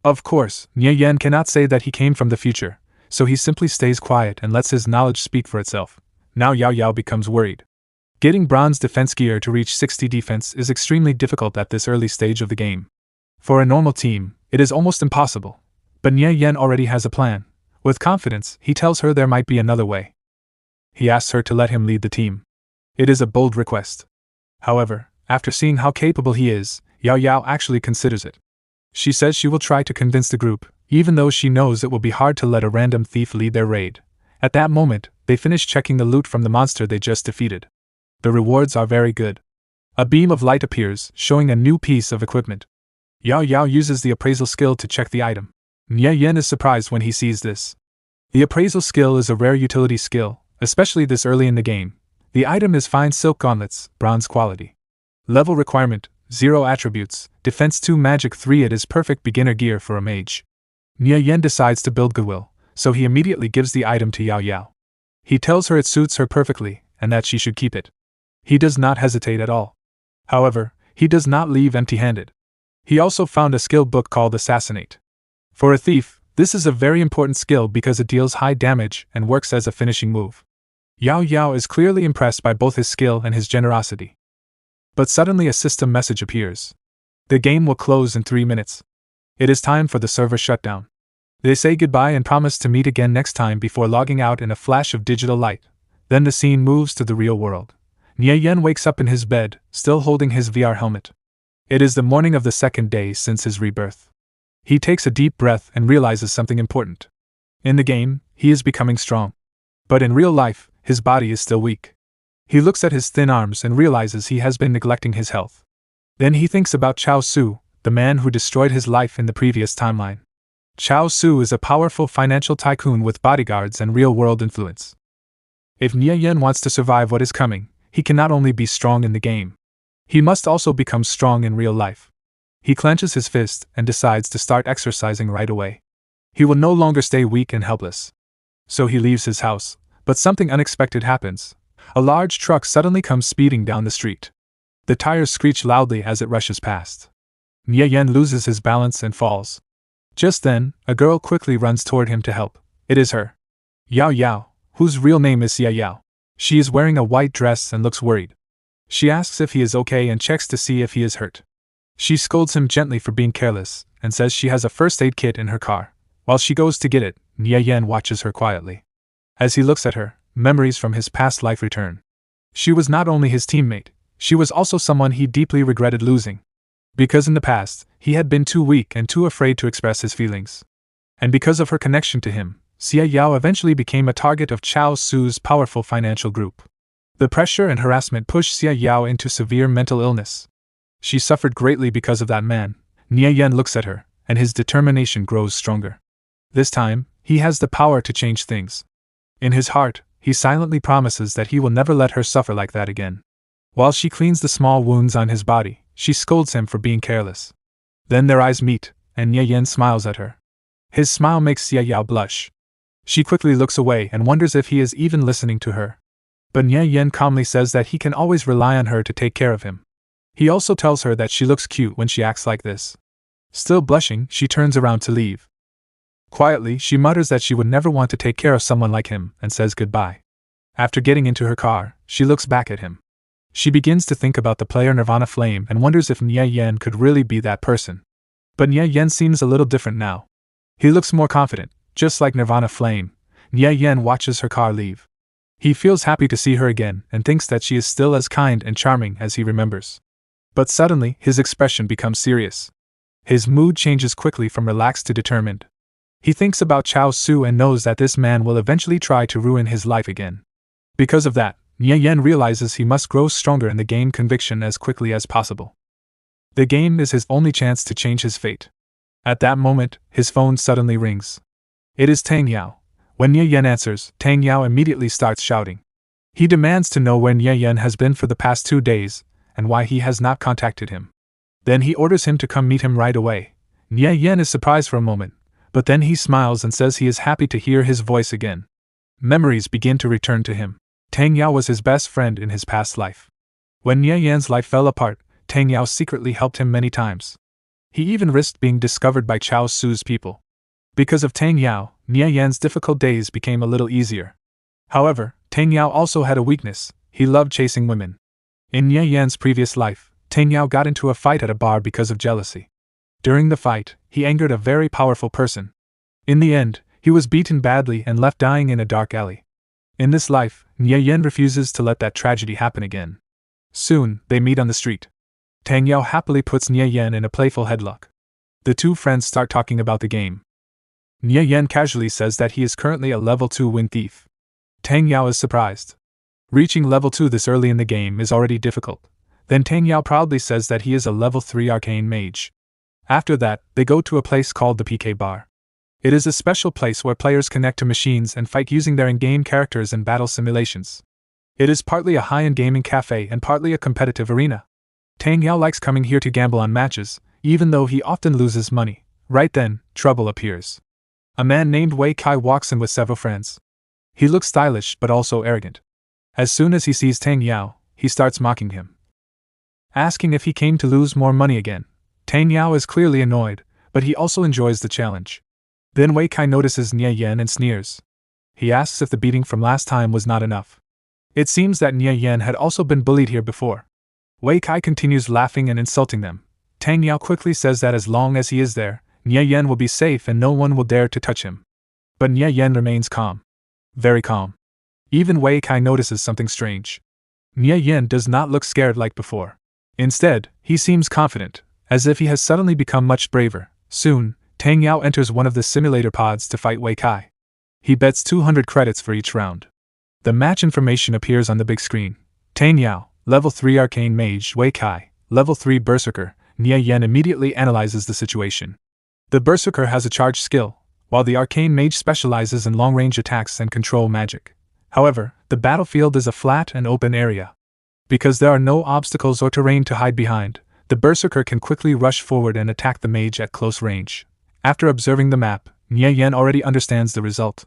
Of course, Nie Yan cannot say that he came from the future, so he simply stays quiet and lets his knowledge speak for itself. Now Yao Yao becomes worried. Getting bronze defense gear to reach 60 defense is extremely difficult at this early stage of the game. For a normal team, it is almost impossible. But Nie Yan already has a plan. With confidence, he tells her there might be another way. He asks her to let him lead the team. It is a bold request. However, after seeing how capable he is, Yao Yao actually considers it. She says she will try to convince the group, even though she knows it will be hard to let a random thief lead their raid. At that moment, they finish checking the loot from the monster they just defeated. The rewards are very good. A beam of light appears, showing a new piece of equipment. Yao Yao uses the appraisal skill to check the item. Nie Yan is surprised when he sees this. The appraisal skill is a rare utility skill, especially this early in the game. The item is fine silk gauntlets, bronze quality. Level requirement, 0 attributes, defense 2 magic 3. It is perfect beginner gear for a mage. Nie Yan decides to build goodwill, so he immediately gives the item to Yao Yao. He tells her it suits her perfectly, and that she should keep it. He does not hesitate at all. However, he does not leave empty-handed. He also found a skill book called Assassinate. For a thief, this is a very important skill because it deals high damage and works as a finishing move. Yao Yao is clearly impressed by both his skill and his generosity. But suddenly a system message appears. The game will close in 3 minutes. It is time for the server shutdown. They say goodbye and promise to meet again next time before logging out in a flash of digital light. Then the scene moves to the real world. Nie Yan wakes up in his bed, still holding his VR helmet. It is the morning of the second day since his rebirth. He takes a deep breath and realizes something important. In the game, he is becoming strong. But in real life, his body is still weak. He looks at his thin arms and realizes he has been neglecting his health. Then he thinks about Cao Xu, the man who destroyed his life in the previous timeline. Cao Xu is a powerful financial tycoon with bodyguards and real-world influence. If Nie Yan wants to survive what is coming, he can not only be strong in the game. He must also become strong in real life. He clenches his fist and decides to start exercising right away. He will no longer stay weak and helpless. So he leaves his house, but something unexpected happens. A large truck suddenly comes speeding down the street. The tires screech loudly as it rushes past. Nie Yan loses his balance and falls. Just then, a girl quickly runs toward him to help. It is her. Yao Yao, whose real name is Xia Yao. She is wearing a white dress and looks worried. She asks if he is okay and checks to see if he is hurt. She scolds him gently for being careless and says she has a first aid kit in her car. While she goes to get it, Nie Yan watches her quietly. As he looks at her, memories from his past life return. She was not only his teammate, she was also someone he deeply regretted losing. Because in the past, he had been too weak and too afraid to express his feelings. And because of her connection to him, Xia Yao eventually became a target of Cao Xu's powerful financial group. The pressure and harassment pushed Xia Yao into severe mental illness. She suffered greatly because of that man. Nie Yan looks at her, and his determination grows stronger. This time, he has the power to change things. In his heart, he silently promises that he will never let her suffer like that again. While she cleans the small wounds on his body, she scolds him for being careless. Then their eyes meet, and Nie Yan smiles at her. His smile makes Xia Yao blush. She quickly looks away and wonders if he is even listening to her. But Nie Yan calmly says that he can always rely on her to take care of him. He also tells her that she looks cute when she acts like this. Still blushing, she turns around to leave. Quietly, she mutters that she would never want to take care of someone like him and says goodbye. After getting into her car, she looks back at him. She begins to think about the player Nirvana Flame and wonders if Nie Yan could really be that person. But Nie Yan seems a little different now. He looks more confident, just like Nirvana Flame. Nie Yan watches her car leave. He feels happy to see her again and thinks that she is still as kind and charming as he remembers. But suddenly, his expression becomes serious. His mood changes quickly from relaxed to determined. He thinks about Cao Xu and knows that this man will eventually try to ruin his life again. Because of that, Nie Yan realizes he must grow stronger and gain conviction as quickly as possible. The game is his only chance to change his fate. At that moment, his phone suddenly rings. It is Tang Yao. When Nie Yan answers, Tang Yao immediately starts shouting. He demands to know where Nie Yan has been for the past 2 days, and why he has not contacted him. Then he orders him to come meet him right away. Nie Yan is surprised for a moment, but then he smiles and says he is happy to hear his voice again. Memories begin to return to him. Tang Yao was his best friend in his past life. When Nie Yan's life fell apart, Tang Yao secretly helped him many times. He even risked being discovered by Cao Xu's people. Because of Tang Yao, Nie Yan's difficult days became a little easier. However, Tang Yao also had a weakness: he loved chasing women. In Nie Yan's previous life, Tang Yao got into a fight at a bar because of jealousy. During the fight, he angered a very powerful person. In the end, He was beaten badly and left dying in a dark alley. In this life, Nie Yan refuses to let that tragedy happen again. Soon, they meet on the street. Tang Yao happily puts Nie Yan in a playful headlock. The two friends start talking about the game. Nie Yan casually says that he is currently a level 2 wind thief. Tang Yao is surprised. Reaching level 2 this early in the game is already difficult. Then Tang Yao proudly says that he is a level 3 arcane mage. After that, they go to a place called the PK Bar. It is a special place where players connect to machines and fight using their in-game characters in battle simulations. It is partly a high-end gaming cafe and partly a competitive arena. Tang Yao likes coming here to gamble on matches, even though he often loses money. Right then, trouble appears. A man named Wei Kai walks in with several friends. He looks stylish but also arrogant. As soon as he sees Tang Yao, he starts mocking him, asking if he came to lose more money again. Tang Yao is clearly annoyed, but he also enjoys the challenge. Then Wei Kai notices Nie Yan and sneers. He asks if the beating from last time was not enough. It seems that Nie Yan had also been bullied here before. Wei Kai continues laughing and insulting them. Tang Yao quickly says that as long as he is there, Nie Yan will be safe and no one will dare to touch him. But Nie Yan remains calm. Very calm. Even Wei Kai notices something strange. Nie Yan does not look scared like before. Instead, he seems confident, as if he has suddenly become much braver. Soon, Tang Yao enters one of the simulator pods to fight Wei Kai. He bets 200 credits for each round. The match information appears on the big screen. Tang Yao, level 3 arcane mage; Wei Kai, level 3 berserker. Nie Yan immediately analyzes the situation. The berserker has a charge skill, while the arcane mage specializes in long-range attacks and control magic. However, the battlefield is a flat and open area. Because there are no obstacles or terrain to hide behind, the berserker can quickly rush forward and attack the mage at close range. After observing the map, Nie Yan already understands the result.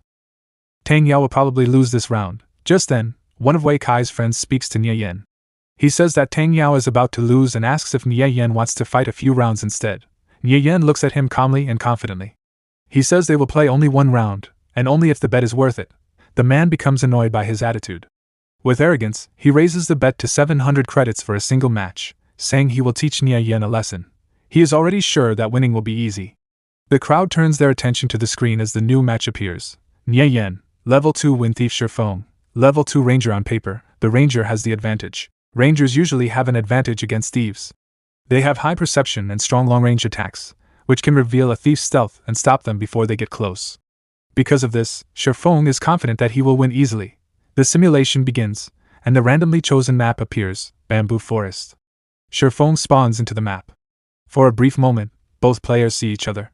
Tang Yao will probably lose this round. Just then, one of Wei Kai's friends speaks to Nie Yan. He says that Tang Yao is about to lose and asks if Nie Yan wants to fight a few rounds instead. Nie Yan looks at him calmly and confidently. He says they will play only one round, and only if the bet is worth it. The man becomes annoyed by his attitude. With arrogance, he raises the bet to 700 credits for a single match, saying he will teach Nie Yan a lesson. He is already sure that winning will be easy. The crowd turns their attention to the screen as the new match appears. Nie Yan, level 2 wind thief Shifeng, level 2 ranger. On paper, the ranger has the advantage. Rangers usually have an advantage against thieves. They have high perception and strong long-range attacks, which can reveal a thief's stealth and stop them before they get close. Because of this, Shifeng is confident that he will win easily. The simulation begins, and the randomly chosen map appears, Bamboo Forest. Shifeng spawns into the map. For a brief moment, both players see each other.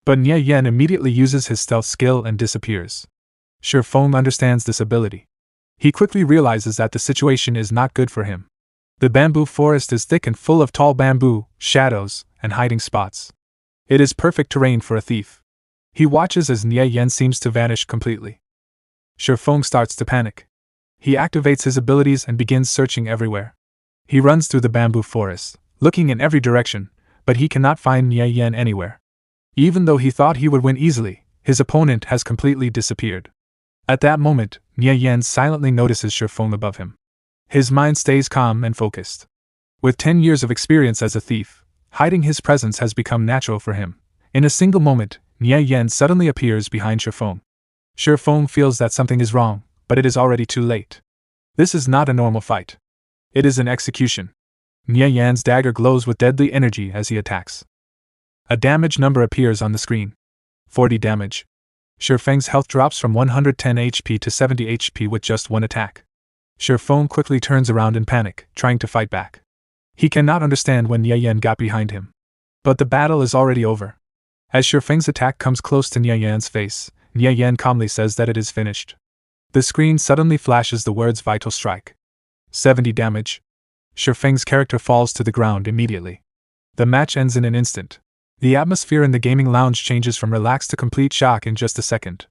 But Nie Yan immediately uses his stealth skill and disappears. Shifeng understands this ability. He quickly realizes that the situation is not good for him. The bamboo forest is thick and full of tall bamboo, shadows, and hiding spots. It is perfect terrain for a thief. He watches as Nie Yan seems to vanish completely. Shifeng starts to panic. He activates his abilities and begins searching everywhere. He runs through the bamboo forest, looking in every direction, but he cannot find Nie Yan anywhere. Even though he thought he would win easily, his opponent has completely disappeared. At that moment, Nie Yan silently notices Shifeng above him. His mind stays calm and focused. With 10 years of experience as a thief, hiding his presence has become natural for him. In a single moment, Nie Yan suddenly appears behind Shifeng. Shifeng feels that something is wrong, but it is already too late. This is not a normal fight. It is an execution. Nie Yan's dagger glows with deadly energy as he attacks. A damage number appears on the screen. 40 damage. Shifeng's health drops from 110 HP to 70 HP with just one attack. Shifeng quickly turns around in panic, trying to fight back. He cannot understand when Nie Yan got behind him. But the battle is already over. As Shifeng's attack comes close to Nie Yan's face, Nie Yan calmly says that it is finished. The screen suddenly flashes the words Vital Strike. 70 damage. Shifeng's character falls to the ground immediately. The match ends in an instant. The atmosphere in the gaming lounge changes from relaxed to complete shock in just a second.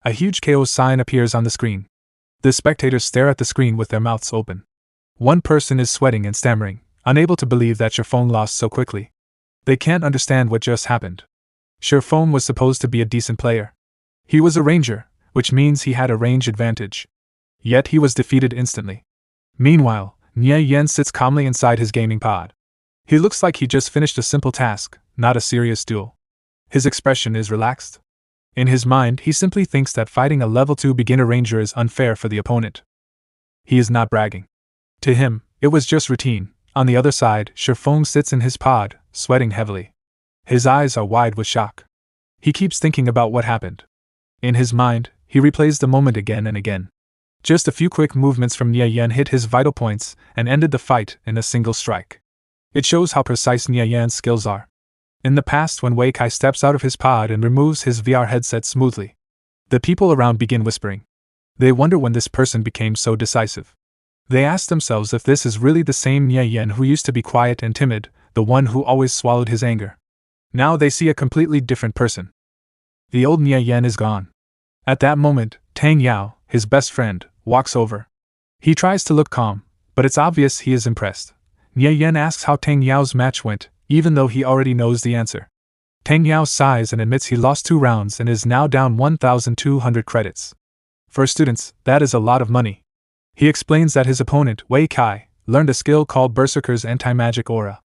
A huge KO sign appears on the screen. The spectators stare at the screen with their mouths open. One person is sweating and stammering, unable to believe that Shifeng lost so quickly. They can't understand what just happened. Shifeng was supposed to be a decent player. He was a ranger, which means he had a range advantage. Yet he was defeated instantly. Meanwhile, Nie Yan sits calmly inside his gaming pod. He looks like he just finished a simple task, not a serious duel. His expression is relaxed. In his mind, he simply thinks that fighting a level 2 beginner ranger is unfair for the opponent. He is not bragging. To him, it was just routine. On the other side, Shifeng sits in his pod, sweating heavily. His eyes are wide with shock. He keeps thinking about what happened. In his mind, he replays the moment again and again. Just a few quick movements from Nie Yan hit his vital points and ended the fight in a single strike. It shows how precise Nie Yan's skills are. In the past, when Wei Kai steps out of his pod and removes his VR headset smoothly, the people around begin whispering. They wonder when this person became so decisive. They ask themselves if this is really the same Nie Yan who used to be quiet and timid, the one who always swallowed his anger. Now they see a completely different person. The old Nie Yan is gone. At that moment, Tang Yao, his best friend, walks over. He tries to look calm, but it's obvious he is impressed. Nie Yan asks how Tang Yao's match went, even though he already knows the answer. Tang Yao sighs and admits he lost 2 rounds and is now down 1,200 credits. For students, that is a lot of money. He explains that his opponent, Wei Kai, learned a skill called Berserker's Anti-Magic Aura.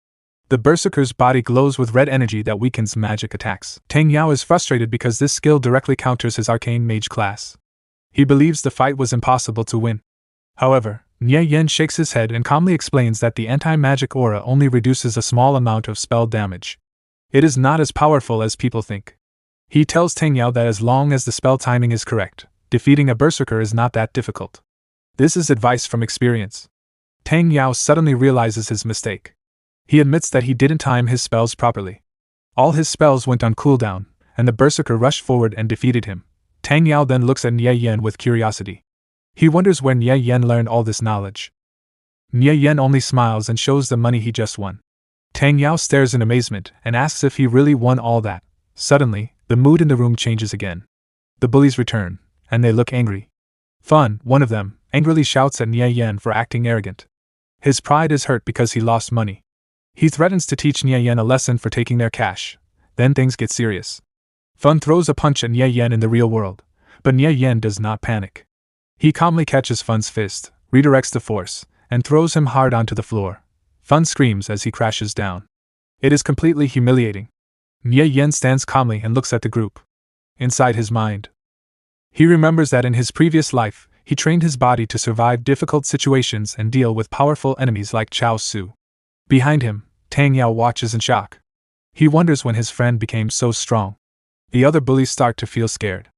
The Berserker's body glows with red energy that weakens magic attacks. Tang Yao is frustrated because this skill directly counters his arcane mage class. He believes the fight was impossible to win. However, Nie Yan shakes his head and calmly explains that the anti-magic aura only reduces a small amount of spell damage. It is not as powerful as people think. He tells Tang Yao that as long as the spell timing is correct, defeating a berserker is not that difficult. This is advice from experience. Tang Yao suddenly realizes his mistake. He admits that he didn't time his spells properly. All his spells went on cooldown, and the berserker rushed forward and defeated him. Tang Yao then looks at Nie Yan with curiosity. He wonders where Nie Yan learned all this knowledge. Nie Yan only smiles and shows the money he just won. Tang Yao stares in amazement and asks if he really won all that. Suddenly, the mood in the room changes again. The bullies return, and they look angry. Fun, one of them, angrily shouts at Nie Yan for acting arrogant. His pride is hurt because he lost money. He threatens to teach Nie Yan a lesson for taking their cash. Then things get serious. Fun throws a punch at Nie Yan in the real world, but Nie Yan does not panic. He calmly catches Fun's fist, redirects the force, and throws him hard onto the floor. Fun screams as he crashes down. It is completely humiliating. Nie Yan stands calmly and looks at the group. Inside his mind, he remembers that in his previous life, he trained his body to survive difficult situations and deal with powerful enemies like Cao Xu. Behind him, Tang Yao watches in shock. He wonders when his friend became so strong. The other bullies start to feel scared.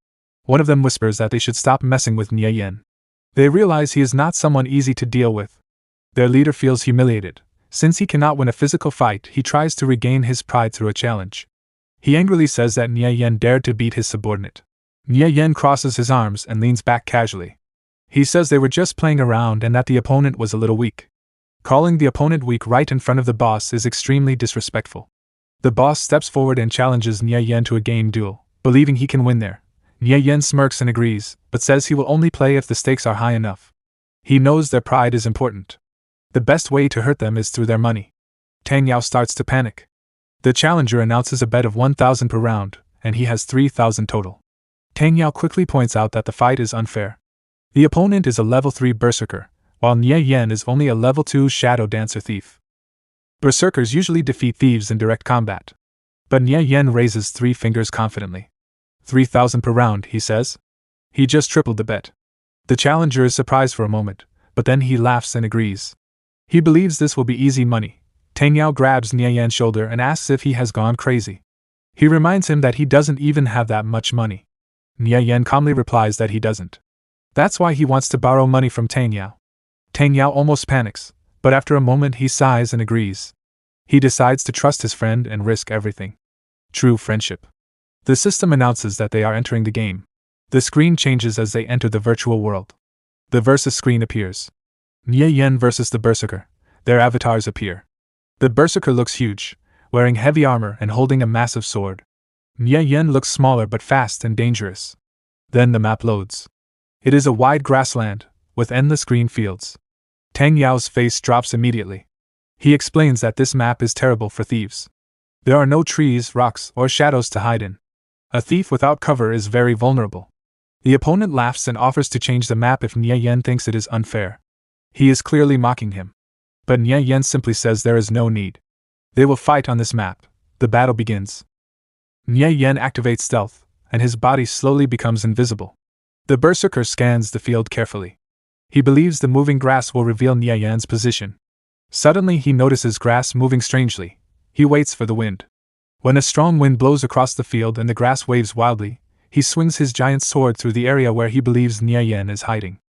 One of them whispers that they should stop messing with Nie Yan. They realize he is not someone easy to deal with. Their leader feels humiliated. Since he cannot win a physical fight, he tries to regain his pride through a challenge. He angrily says that Nie Yan dared to beat his subordinate. Nie Yan crosses his arms and leans back casually. He says they were just playing around and that the opponent was a little weak. Calling the opponent weak right in front of the boss is extremely disrespectful. The boss steps forward and challenges Nie Yan to a game duel, believing he can win there. Nie Yan smirks and agrees, but says he will only play if the stakes are high enough. He knows their pride is important. The best way to hurt them is through their money. Tang Yao starts to panic. The challenger announces a bet of 1,000 per round, and he has 3,000 total. Tang Yao quickly points out that the fight is unfair. The opponent is a level 3 berserker, while Nie Yan is only a level 2 shadow dancer thief. Berserkers usually defeat thieves in direct combat. But Nie Yan raises 3 fingers confidently. 3,000 per round, he says. He just tripled the bet. The challenger is surprised for a moment, but then he laughs and agrees. He believes this will be easy money. Tang Yao grabs Nie Yan's shoulder and asks if he has gone crazy. He reminds him that he doesn't even have that much money. Nie Yan calmly replies that he doesn't. That's why he wants to borrow money from Tang Yao. Tang Yao almost panics, but after a moment he sighs and agrees. He decides to trust his friend and risk everything. True friendship. The system announces that they are entering the game. The screen changes as they enter the virtual world. The versus screen appears. Nie Yan versus the Berserker. Their avatars appear. The Berserker looks huge, wearing heavy armor and holding a massive sword. Nie Yan looks smaller but fast and dangerous. Then the map loads. It is a wide grassland, with endless green fields. Tang Yao's face drops immediately. He explains that this map is terrible for thieves. There are no trees, rocks, or shadows to hide in. A thief without cover is very vulnerable. The opponent laughs and offers to change the map if Nie Yan thinks it is unfair. He is clearly mocking him. But Nie Yan simply says there is no need. They will fight on this map. The battle begins. Nie Yan activates stealth, and his body slowly becomes invisible. The berserker scans the field carefully. He believes the moving grass will reveal Nie Yan's position. Suddenly he notices grass moving strangely. He waits for the wind. When a strong wind blows across the field and the grass waves wildly, he swings his giant sword through the area where he believes Nie Yan is hiding.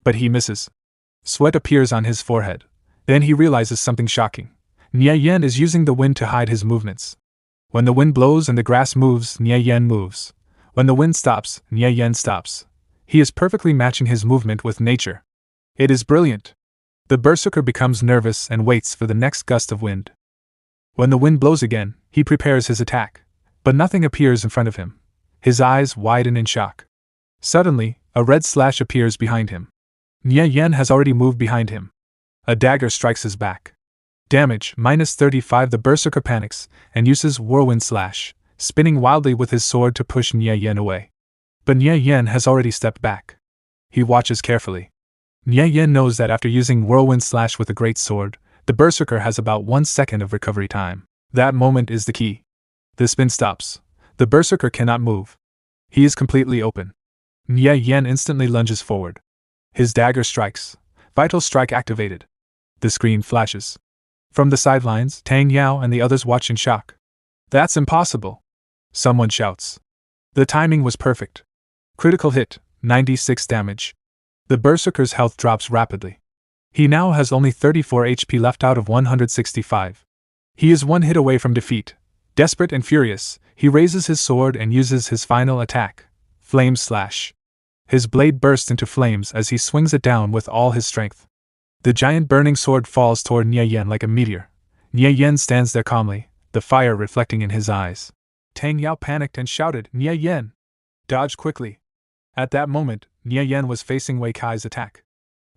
But he misses. Sweat appears on his forehead. Then he realizes something shocking. Nie Yan is using the wind to hide his movements. When the wind blows and the grass moves, Nie Yan moves. When the wind stops, Nie Yan stops. He is perfectly matching his movement with nature. It is brilliant. The berserker becomes nervous and waits for the next gust of wind. When the wind blows again, he prepares his attack. But nothing appears in front of him. His eyes widen in shock. Suddenly, a red slash appears behind him. Nie Yan has already moved behind him. A dagger strikes his back. Damage, -35. The berserker panics, and uses whirlwind slash, spinning wildly with his sword to push Nie Yan away. But Nie Yan has already stepped back. He watches carefully. Nie Yan knows that after using whirlwind slash with a great sword, the berserker has about 1 second of recovery time. That moment is the key. The spin stops. The berserker cannot move. He is completely open. Nie Yan instantly lunges forward. His dagger strikes. Vital strike activated. The screen flashes. From the sidelines, Tang Yao and the others watch in shock. That's impossible! Someone shouts. The timing was perfect. Critical hit, 96 damage. The berserker's health drops rapidly. He now has only 34 HP left out of 165. He is one hit away from defeat. Desperate and furious, he raises his sword and uses his final attack, Flame Slash. His blade bursts into flames as he swings it down with all his strength. The giant burning sword falls toward Nie Yan like a meteor. Nie Yan stands there calmly, the fire reflecting in his eyes. Tang Yao panicked and shouted, "Nie Yan! Dodge quickly!" At that moment, Nie Yan was facing Wei Kai's attack.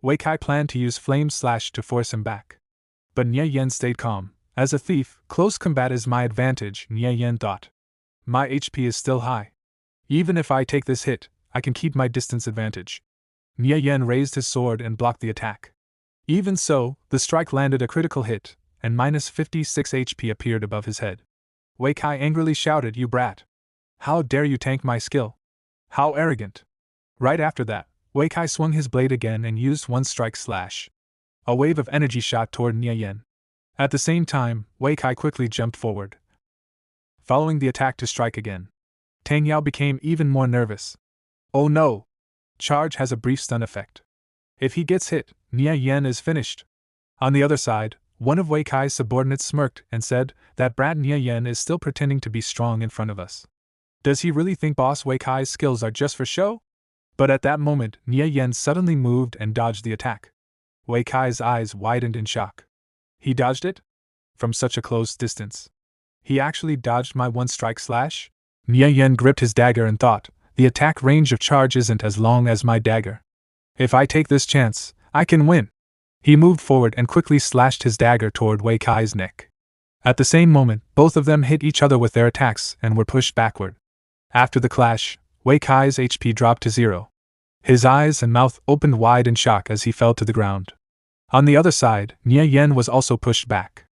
Wei Kai planned to use Flame Slash to force him back. But Nie Yan stayed calm. As a thief, close combat is my advantage, Nie Yan thought. My HP is still high. Even if I take this hit, I can keep my distance advantage. Nie Yan raised his sword and blocked the attack. Even so, the strike landed a critical hit, and -56 HP appeared above his head. Wei Kai angrily shouted, "You brat! How dare you tank my skill? How arrogant!" Right after that, Wei Kai swung his blade again and used one strike slash. A wave of energy shot toward Nie Yan. At the same time, Wei Kai quickly jumped forward, following the attack to strike again. Tang Yao became even more nervous. Oh no! Charge has a brief stun effect. If he gets hit, Nie Yan is finished. On the other side, one of Wei Kai's subordinates smirked and said, "That brat Nie Yan is still pretending to be strong in front of us. Does he really think Boss Wei Kai's skills are just for show?" But at that moment, Nie Yan suddenly moved and dodged the attack. Wei Kai's eyes widened in shock. He dodged it? From such a close distance. He actually dodged my one strike slash? Nie Yan gripped his dagger and thought, the attack range of charge isn't as long as my dagger. If I take this chance, I can win. He moved forward and quickly slashed his dagger toward Wei Kai's neck. At the same moment, both of them hit each other with their attacks and were pushed backward. After the clash, Wei Kai's HP dropped to 0. His eyes and mouth opened wide in shock as he fell to the ground. On the other side, Nie Yan was also pushed back.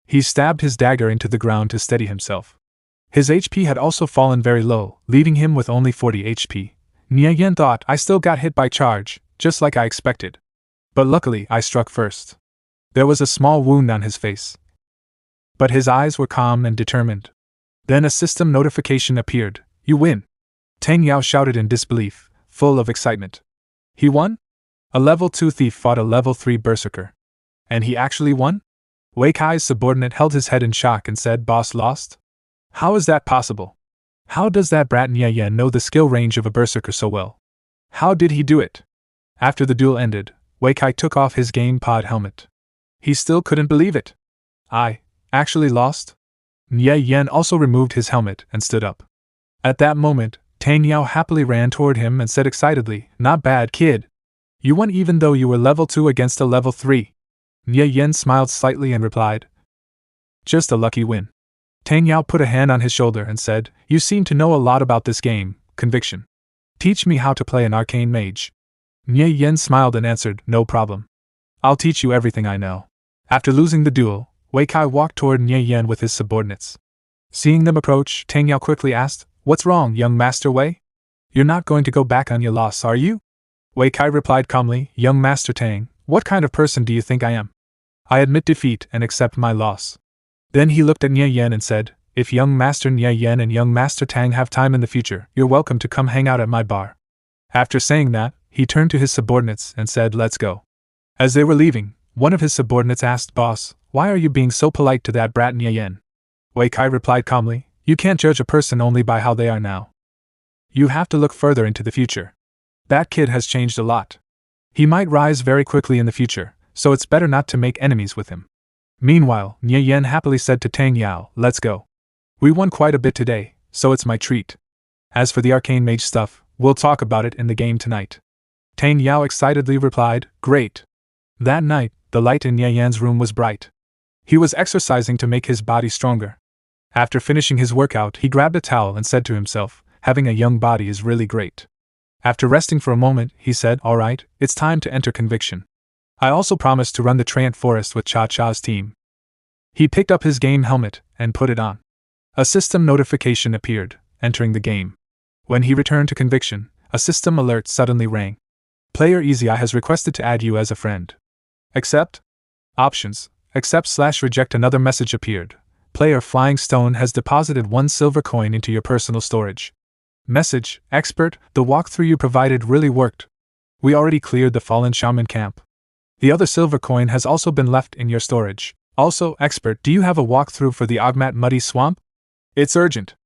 He stabbed his dagger into the ground to steady himself. His HP had also fallen very low, leaving him with only 40 HP. Nie Yan thought, I still got hit by charge, just like I expected. But luckily, I struck first. There was a small wound on his face. But his eyes were calm and determined. Then a system notification appeared. You win! Tang Yao shouted in disbelief, full of excitement. He won? A level 2 thief fought a level 3 berserker. And he actually won? Wei Kai's subordinate held his head in shock and said, Boss lost? How is that possible? How does that brat Nie Yan know the skill range of a berserker so well? How did he do it? After the duel ended, Wei Kai took off his game pod helmet. He still couldn't believe it. I actually lost? Nie Yan also removed his helmet and stood up. At that moment, Tang Yao happily ran toward him and said excitedly, Not bad, kid. You won even though you were level 2 against a level 3. Nie Yan smiled slightly and replied, Just a lucky win. Tang Yao put a hand on his shoulder and said, You seem to know a lot about this game, Conviction. Teach me how to play an arcane mage. Nie Yan smiled and answered, No problem. I'll teach you everything I know. After losing the duel, Wei Kai walked toward Nie Yan with his subordinates. Seeing them approach, Tang Yao quickly asked, What's wrong, young Master Wei? You're not going to go back on your loss, are you? Wei Kai replied calmly, Young Master Tang, what kind of person do you think I am? I admit defeat and accept my loss. Then he looked at Nie Yan and said, If young Master Nie Yan and young Master Tang have time in the future, you're welcome to come hang out at my bar. After saying that, he turned to his subordinates and said, Let's go. As they were leaving, one of his subordinates asked, Boss, why are you being so polite to that brat Nie Yan? Wei Kai replied calmly, You can't judge a person only by how they are now. You have to look further into the future. That kid has changed a lot. He might rise very quickly in the future, so it's better not to make enemies with him. Meanwhile, Nie Yan happily said to Tang Yao, Let's go. We won quite a bit today, so it's my treat. As for the arcane mage stuff, we'll talk about it in the game tonight. Tang Yao excitedly replied, Great. That night, the light in Nie Yan's room was bright. He was exercising to make his body stronger. After finishing his workout, he grabbed a towel and said to himself, Having a young body is really great. After resting for a moment, he said, All right, it's time to enter conviction. I also promised to run the Treant Forest with Cha Cha's team. He picked up his game helmet and put it on. A system notification appeared, entering the game. When he returned to conviction, a system alert suddenly rang. Player EasyEye has requested to add you as a friend. Accept? Options. Accept/reject. Another message appeared. Player Flying Stone has deposited 1 silver coin into your personal storage. Message, Expert, the walkthrough you provided really worked. We already cleared the fallen shaman camp. The other silver coin has also been left in your storage. Also, Expert, do you have a walkthrough for the Ogmat Muddy Swamp? It's urgent.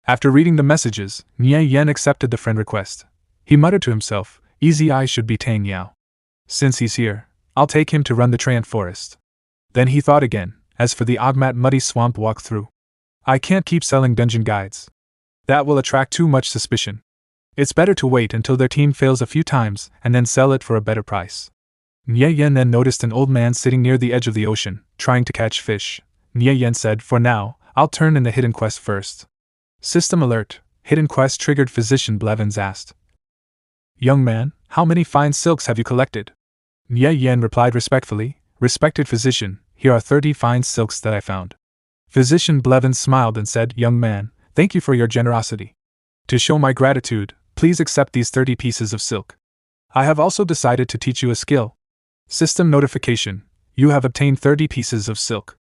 After reading the messages, Nie Yan accepted the friend request. He muttered to himself, EasyEye should be Tang Yao. Since he's here, I'll take him to run the Treant Forest. Then he thought again, as for the Ogmat Muddy Swamp walkthrough. I can't keep selling dungeon guides. That will attract too much suspicion. It's better to wait until their team fails a few times and then sell it for a better price. Nie Yan then noticed an old man sitting near the edge of the ocean, trying to catch fish. Nie Yan said, For now, I'll turn in the hidden quest first. System alert, hidden quest triggered. Physician Blevins asked. Young man, how many fine silks have you collected? Nie Yan replied respectfully, Respected physician, here are 30 fine silks that I found. Physician Blevins smiled and said, Young man, thank you for your generosity. To show my gratitude, please accept these 30 pieces of silk. I have also decided to teach you a skill. System notification, you have obtained 30 pieces of silk.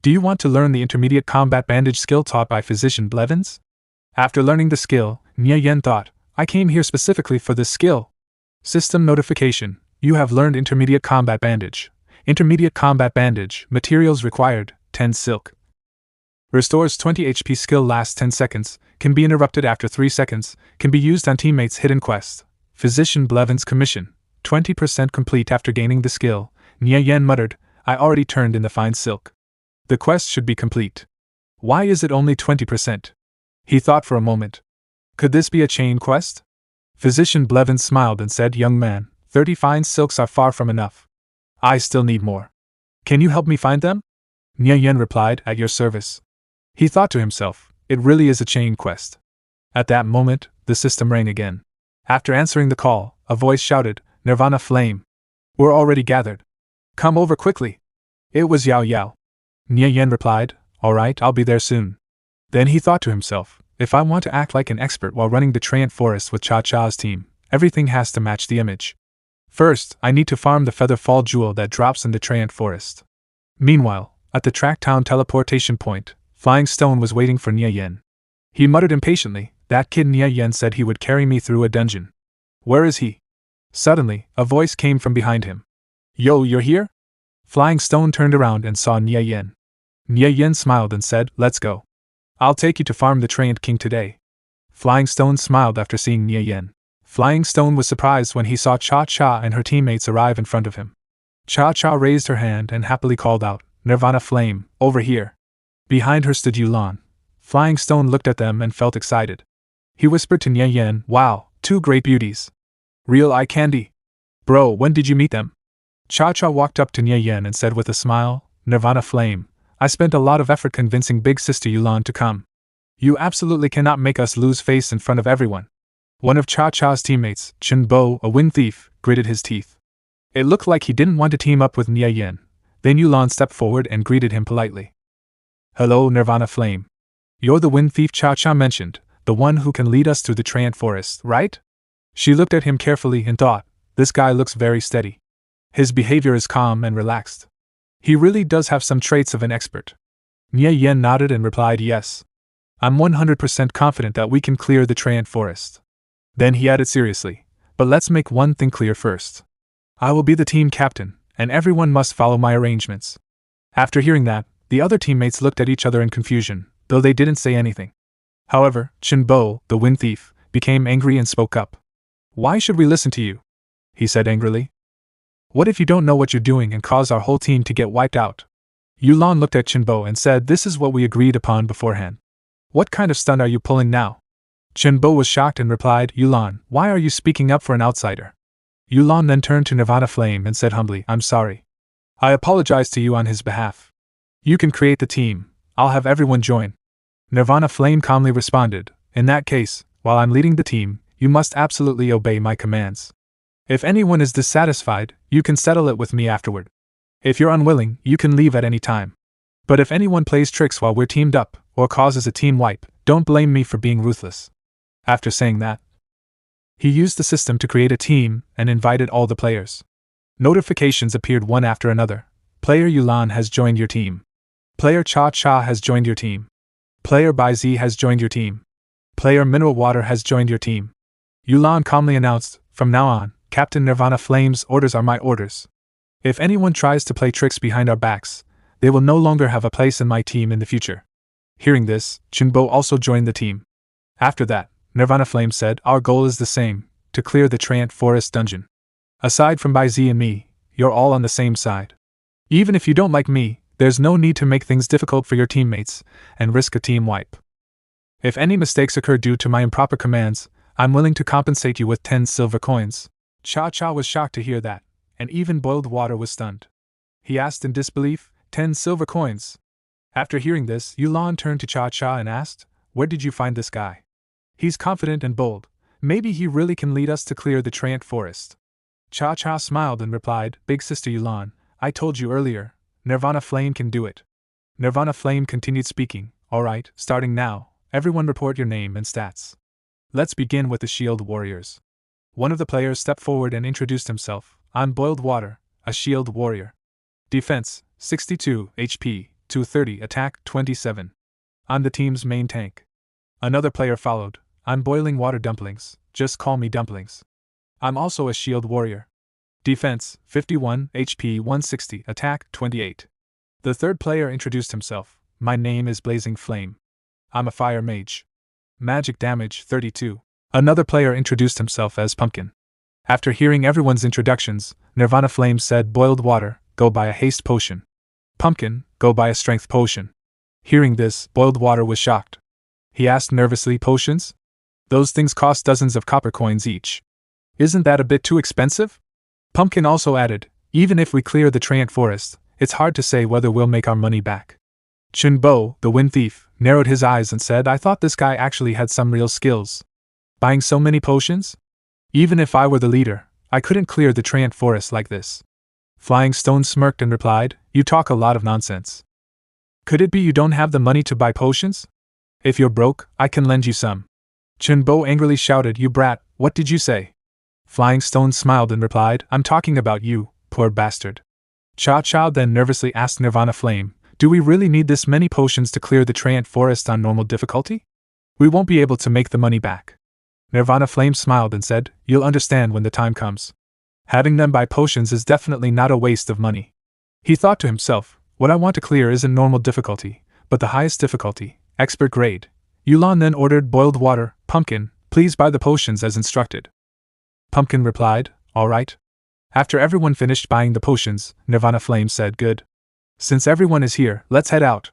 Do you want to learn the intermediate combat bandage skill taught by Physician Blevins? After learning the skill, Nie Yan thought, I came here specifically for this skill. System notification, you have learned intermediate combat bandage. Intermediate combat bandage, materials required, 10 silk. Restores 20 HP. Skill lasts 10 seconds, can be interrupted after 3 seconds, can be used on teammates' hidden quest. Physician Blevins commission, 20% complete. After gaining the skill, Nie Yan muttered, I already turned in the fine silk. The quest should be complete. Why is it only 20%? He thought for a moment. Could this be a chain quest? Physician Blevins smiled and said, Young man, 30 fine silks are far from enough. I still need more. Can you help me find them? Nie Yan replied, At your service. He thought to himself, it really is a chain quest. At that moment, the system rang again. After answering the call, a voice shouted, Nirvana Flame. We're already gathered. Come over quickly. It was Yao Yao. Nie Yan replied, All right, I'll be there soon. Then he thought to himself, if I want to act like an expert while running the Treant Forest with Cha Cha's team, everything has to match the image. First, I need to farm the Feather Fall Jewel that drops in the Treant Forest. Meanwhile, at the Tracktown teleportation point, Flying Stone was waiting for Nie Yan. He muttered impatiently, That kid Nie Yan said he would carry me through a dungeon. Where is he? Suddenly, a voice came from behind him. Yo, you're here? Flying Stone turned around and saw Nie Yan. Nie Yan smiled and said, Let's go. I'll take you to farm the Treant King today. Flying Stone smiled after seeing Nie Yan. Flying Stone was surprised when he saw Cha Cha and her teammates arrive in front of him. Cha Cha raised her hand and happily called out, Nirvana Flame, over here. Behind her stood Yulan. Flying Stone looked at them and felt excited. He whispered to Nie Yan, Wow, 2 great beauties. Real eye candy. Bro, when did you meet them? Cha Cha walked up to Nie Yan and said with a smile, Nirvana Flame, I spent a lot of effort convincing big sister Yulan to come. You absolutely cannot make us lose face in front of everyone. One of Cha Cha's teammates, Chen Bo, a wind thief, gritted his teeth. It looked like he didn't want to team up with Nie Yan. Then Yulan stepped forward and greeted him politely. Hello, Nirvana Flame. You're the wind thief Cha Cha mentioned, the one who can lead us through the Treant Forest, right? She looked at him carefully and thought, this guy looks very steady. His behavior is calm and relaxed. He really does have some traits of an expert. Nie Yan nodded and replied yes. I'm 100% confident that we can clear the Treant Forest. Then he added seriously, but let's make one thing clear first. I will be the team captain, and everyone must follow my arrangements. After hearing that, the other teammates looked at each other in confusion, though they didn't say anything. However, Chenbo, the wind thief, became angry and spoke up. Why should we listen to you? He said angrily. What if you don't know what you're doing and cause our whole team to get wiped out? Yulan looked at Chenbo and said, this is what we agreed upon beforehand. What kind of stunt are you pulling now? Chenbo was shocked and replied, Yulan, why are you speaking up for an outsider? Yulan then turned to Nirvana Flame and said humbly, I'm sorry. I apologize to you on his behalf. You can create the team. I'll have everyone join. Nirvana Flame calmly responded, in that case, while I'm leading the team, you must absolutely obey my commands. If anyone is dissatisfied, you can settle it with me afterward. If you're unwilling, you can leave at any time. But if anyone plays tricks while we're teamed up, or causes a team wipe, don't blame me for being ruthless. After saying that, he used the system to create a team and invited all the players. Notifications appeared one after another. Player Yulan has joined your team. Player Cha Cha has joined your team. Player Bai Zi has joined your team. Player Mineral Water has joined your team. Yulan calmly announced, from now on, Captain Nirvana Flame's orders are my orders. If anyone tries to play tricks behind our backs, they will no longer have a place in my team in the future. Hearing this, Chenbo also joined the team. After that, Nirvana Flame said, our goal is the same, to clear the Treant Forest dungeon. Aside from Bai Zi and me, you're all on the same side. Even if you don't like me, there's no need to make things difficult for your teammates and risk a team wipe. If any mistakes occur due to my improper commands, I'm willing to compensate you with 10 silver coins. Cha Cha was shocked to hear that, and even Boiled Water was stunned. He asked in disbelief, 10 silver coins. After hearing this, Yulan turned to Cha Cha and asked, where did you find this guy? He's confident and bold. Maybe he really can lead us to clear the Treant Forest. Cha Cha smiled and replied, Big Sister Yulan, I told you earlier, Nirvana Flame can do it. Nirvana Flame continued speaking, alright, starting now, everyone report your name and stats. Let's begin with the Shield Warriors. One of the players stepped forward and introduced himself. I'm Boiled Water, a Shield Warrior. Defense, 62, HP, 230, Attack, 27. I'm the team's main tank. Another player followed. I'm Boiling Water Dumplings, just call me Dumplings. I'm also a Shield Warrior. Defense, 51, HP, 160, Attack, 28. The third player introduced himself. My name is Blazing Flame. I'm a Fire Mage. Magic damage, 32. Another player introduced himself as Pumpkin. After hearing everyone's introductions, Nirvana Flame said, Boiled Water, go buy a haste potion. Pumpkin, go buy a strength potion. Hearing this, Boiled Water was shocked. He asked nervously, potions? Those things cost dozens of copper coins each. Isn't that a bit too expensive? Pumpkin also added, even if we clear the Treant Forest, it's hard to say whether we'll make our money back. Chenbo, the wind thief, narrowed his eyes and said, I thought this guy actually had some real skills. Buying so many potions? Even if I were the leader, I couldn't clear the Treant Forest like this. Flying Stone smirked and replied, you talk a lot of nonsense. Could it be you don't have the money to buy potions? If you're broke, I can lend you some. Chenbo angrily shouted, you brat, what did you say? Flying Stone smiled and replied, I'm talking about you, poor bastard. Cha Cha then nervously asked Nirvana Flame, do we really need this many potions to clear the Treant Forest on normal difficulty? We won't be able to make the money back. Nirvana Flame smiled and said, you'll understand when the time comes. Having them buy potions is definitely not a waste of money. He thought to himself, what I want to clear isn't normal difficulty, but the highest difficulty, expert grade. Yulan then ordered Boiled Water, Pumpkin, please buy the potions as instructed. Pumpkin replied, all right. After everyone finished buying the potions, Nirvana Flame said, good. Since everyone is here, let's head out.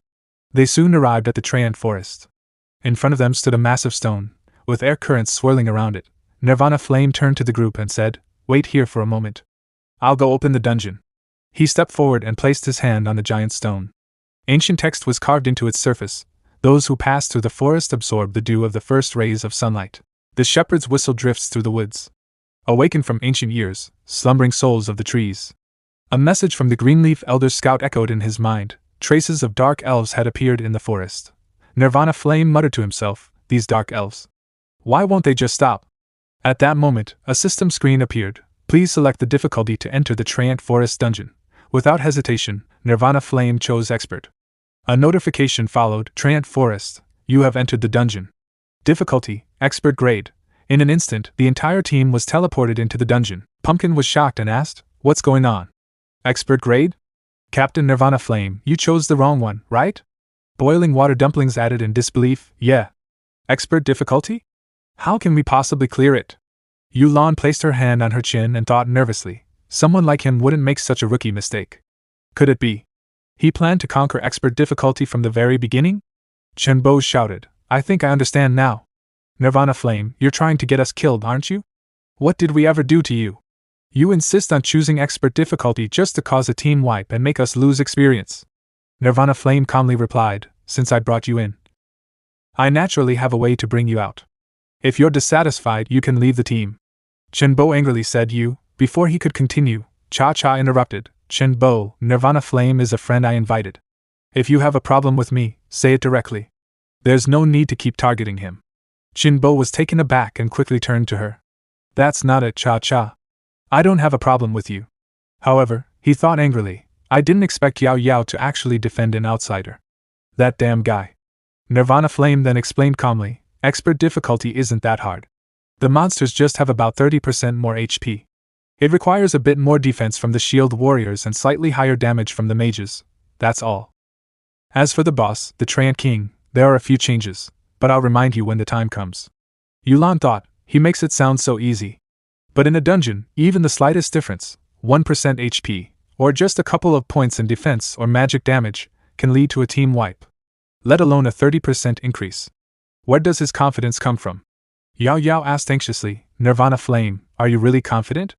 They soon arrived at the Treant Forest. In front of them stood a massive stone, with air currents swirling around it. Nirvana Flame turned to the group and said, wait here for a moment. I'll go open the dungeon. He stepped forward and placed his hand on the giant stone. Ancient text was carved into its surface. Those who pass through the forest absorb the dew of the first rays of sunlight. The shepherd's whistle drifts through the woods. Awaken from ancient years, slumbering souls of the trees. A message from the Greenleaf Elder Scout echoed in his mind. Traces of dark elves had appeared in the forest. Nirvana Flame muttered to himself, these dark elves. Why won't they just stop? At that moment, a system screen appeared. Please select the difficulty to enter the Treant Forest dungeon. Without hesitation, Nirvana Flame chose Expert. A notification followed. Treant Forest, you have entered the dungeon. Difficulty, Expert grade. In an instant, the entire team was teleported into the dungeon. Pumpkin was shocked and asked, "What's going on? Expert grade? Captain Nirvana Flame, you chose the wrong one, right?" Boiling Water Dumplings added in disbelief, "Yeah. Expert difficulty? How can we possibly clear it?" Yulan placed her hand on her chin and thought nervously. Someone like him wouldn't make such a rookie mistake. Could it be he planned to conquer expert difficulty from the very beginning? Chenbo shouted, "I think I understand now. Nirvana Flame, you're trying to get us killed, aren't you? What did we ever do to you? You insist on choosing expert difficulty just to cause a team wipe and make us lose experience." Nirvana Flame calmly replied, "Since I brought you in, I naturally have a way to bring you out. If you're dissatisfied, you can leave the team." Chenbo angrily said, "You." Before he could continue, Cha-Cha interrupted, "Chenbo, Nirvana Flame is a friend I invited. If you have a problem with me, say it directly. There's no need to keep targeting him." Chenbo was taken aback and quickly turned to her. "That's not it, Cha-Cha. I don't have a problem with you." However, he thought angrily, I didn't expect Yao Yao to actually defend an outsider. That damn guy. Nirvana Flame then explained calmly, "Expert difficulty isn't that hard. The monsters just have about 30% more HP. It requires a bit more defense from the shield warriors and slightly higher damage from the mages. That's all. As for the boss, the Treant King, there are a few changes, but I'll remind you when the time comes." Yulan thought, he makes it sound so easy. But in a dungeon, even the slightest difference, 1% HP, or just a couple of points in defense or magic damage, can lead to a team wipe. Let alone a 30% increase. Where does his confidence come from? Yao Yao asked anxiously, "Nirvana Flame, are you really confident?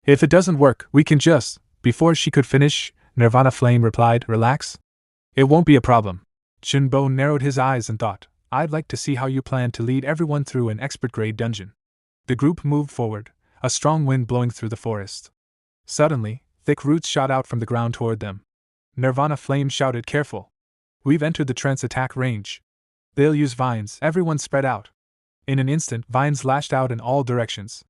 If it doesn't work, we can just..." Before she could finish, Nirvana Flame replied, "Relax. It won't be a problem." Chenbo narrowed his eyes and thought, "I'd like to see how you plan to lead everyone through an expert-grade dungeon." The group moved forward, a strong wind blowing through the forest. Suddenly, thick roots shot out from the ground toward them. Nirvana Flame shouted, "Careful! We've entered the Trent's attack range. They'll use vines." Everyone spread out. In an instant, vines lashed out in all directions.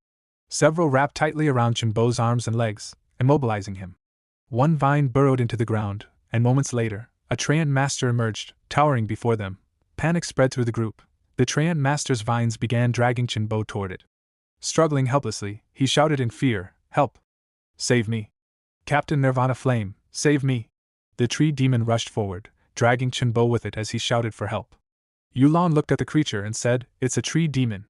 Several wrapped tightly around Chenbo's arms and legs, immobilizing him. One vine burrowed into the ground, and moments later, a Treant Master emerged, towering before them. Panic spread through the group. The Treant Master's vines began dragging Chenbo toward it. Struggling helplessly, he shouted in fear, "Help! Save me! Captain Nirvana Flame, save me!" The tree demon rushed forward, dragging Chenbo with it as he shouted for help. Yulan looked at the creature and said, "It's a tree demon."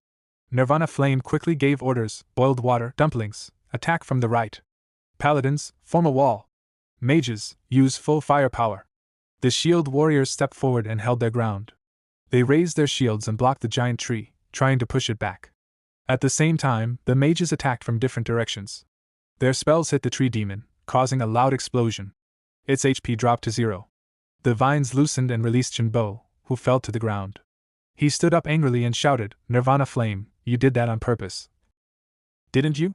Nirvana Flame quickly gave orders, "Boiled water, dumplings, attack from the right. Paladins, form a wall. Mages, use full firepower." The shield warriors stepped forward and held their ground. They raised their shields and blocked the giant tree, trying to push it back. At the same time, the mages attacked from different directions. Their spells hit the tree demon, causing a loud explosion. Its HP dropped to 0. The vines loosened and released Chenbo, who fell to the ground. He stood up angrily and shouted, "Nirvana Flame, you did that on purpose. Didn't you?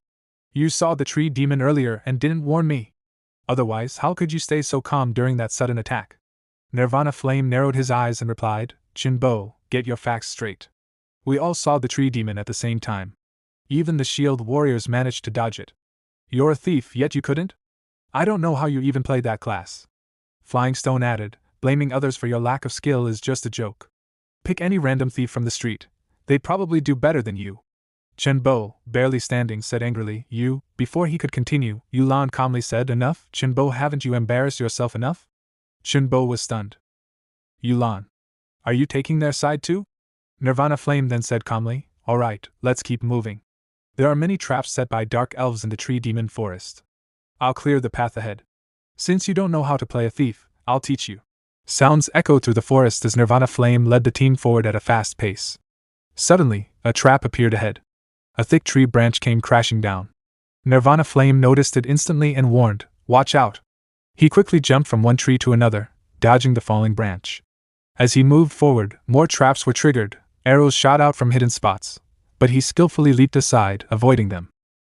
You saw the tree demon earlier and didn't warn me. Otherwise, how could you stay so calm during that sudden attack?" Nirvana Flame narrowed his eyes and replied, "Chenbo, get your facts straight. We all saw the tree demon at the same time. Even the shield warriors managed to dodge it. You're a thief, yet you couldn't? I don't know how you even played that class." Flying Stone added, "Blaming others for your lack of skill is just a joke. Pick any random thief from the street. They'd probably do better than you." Chenbo, barely standing, said angrily, "You..." Before he could continue, Yulan calmly said, "Enough, Chenbo, haven't you embarrassed yourself enough?" Chenbo was stunned. "Yulan, are you taking their side too?" Nirvana Flame then said calmly, "All right, let's keep moving. There are many traps set by dark elves in the tree demon forest. I'll clear the path ahead. Since you don't know how to play a thief, I'll teach you." Sounds echoed through the forest as Nirvana Flame led the team forward at a fast pace. Suddenly, a trap appeared ahead. A thick tree branch came crashing down. Nirvana Flame noticed it instantly and warned, "Watch out." He quickly jumped from one tree to another, dodging the falling branch. As he moved forward, more traps were triggered, arrows shot out from hidden spots, but he skillfully leaped aside, avoiding them.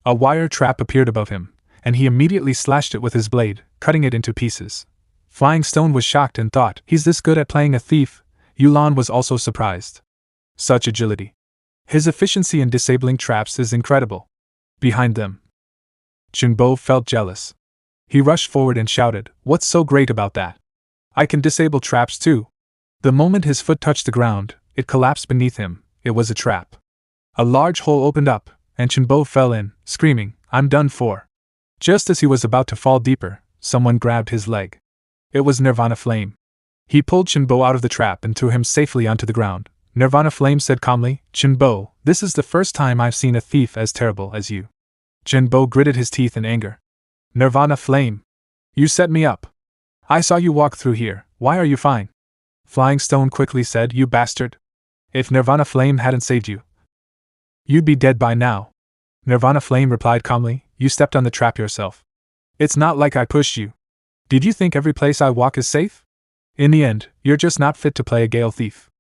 A wire trap appeared above him, and he immediately slashed it with his blade, cutting it into pieces. Flying Stone was shocked and thought, "He's this good at playing a thief?" Yulan was also surprised. Such agility. His efficiency in disabling traps is incredible. Behind them, Chunbo felt jealous. He rushed forward and shouted, "What's so great about that? I can disable traps too." The moment his foot touched the ground, it collapsed beneath him. It was a trap. A large hole opened up, and Chunbo fell in, screaming, "I'm done for." Just as he was about to fall deeper, someone grabbed his leg. It was Nirvana Flame. He pulled Chunbo out of the trap and threw him safely onto the ground. Nirvana Flame said calmly, "Chunbo, this is the first time I've seen a thief as terrible as you." Chunbo gritted his teeth in anger. "Nirvana Flame, you set me up. I saw you walk through here, why are you fine?" Flying Stone quickly said, "You bastard. If Nirvana Flame hadn't saved you, you'd be dead by now." Nirvana Flame replied calmly, "You stepped on the trap yourself. It's not like I pushed you. Did you think every place I walk is safe? In the end, you're just not fit to play a Gale thief."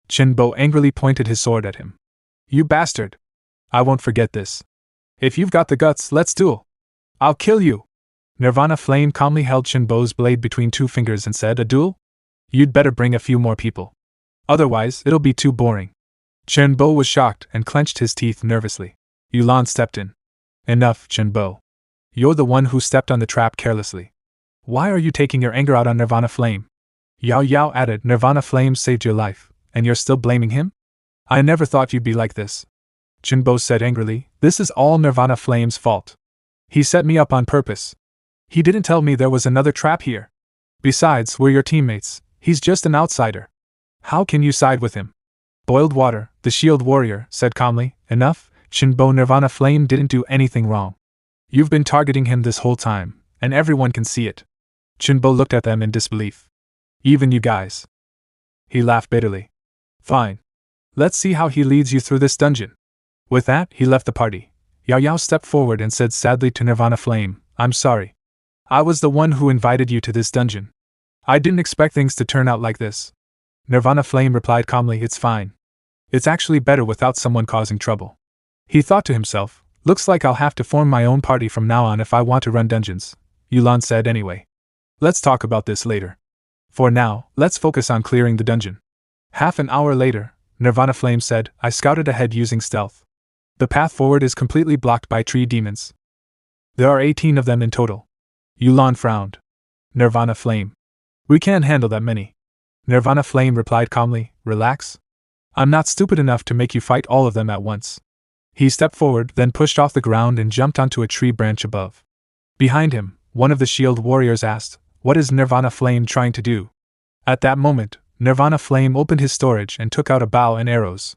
Chunbo angrily pointed his sword at him. "You bastard. I won't forget this. If you've got the guts, let's duel. I'll kill you." Nirvana Flame calmly held Chunbo's blade between two fingers and said, "A duel? You'd better bring a few more people. Otherwise, it'll be too boring." Chunbo was shocked and clenched his teeth nervously. Yulan stepped in. "Enough, Chunbo. You're the one who stepped on the trap carelessly. Why are you taking your anger out on Nirvana Flame?" Yao Yao added, "Nirvana Flame saved your life, and you're still blaming him? I never thought you'd be like this." Chunbo said angrily, "This is all Nirvana Flame's fault. He set me up on purpose. He didn't tell me there was another trap here. Besides, we're your teammates. He's just an outsider. How can you side with him?" Boiled Water, the shield warrior, said calmly, "Enough, Chunbo. Nirvana Flame didn't do anything wrong. You've been targeting him this whole time, and everyone can see it." Chunbo looked at them in disbelief. "Even you guys?" He laughed bitterly. "Fine. Let's see how he leads you through this dungeon." With that, he left the party. Yao Yao stepped forward and said sadly to Nirvana Flame, "I'm sorry. I was the one who invited you to this dungeon. I didn't expect things to turn out like this." Nirvana Flame replied calmly, "It's fine. It's actually better without someone causing trouble." He thought to himself, "Looks like I'll have to form my own party from now on if I want to run dungeons." Yulan said anyway. "Let's talk about this later. For now, let's focus on clearing the dungeon." Half an hour later, Nirvana Flame said, "I scouted ahead using stealth. The path forward is completely blocked by tree demons. There are 18 of them in total." Yulan frowned. "Nirvana Flame, we can't handle that many." Nirvana Flame replied calmly, "Relax. I'm not stupid enough to make you fight all of them at once." He stepped forward, then pushed off the ground and jumped onto a tree branch above. Behind him, one of the shield warriors asked, "What is Nirvana Flame trying to do?" At that moment, Nirvana Flame opened his storage and took out a bow and arrows.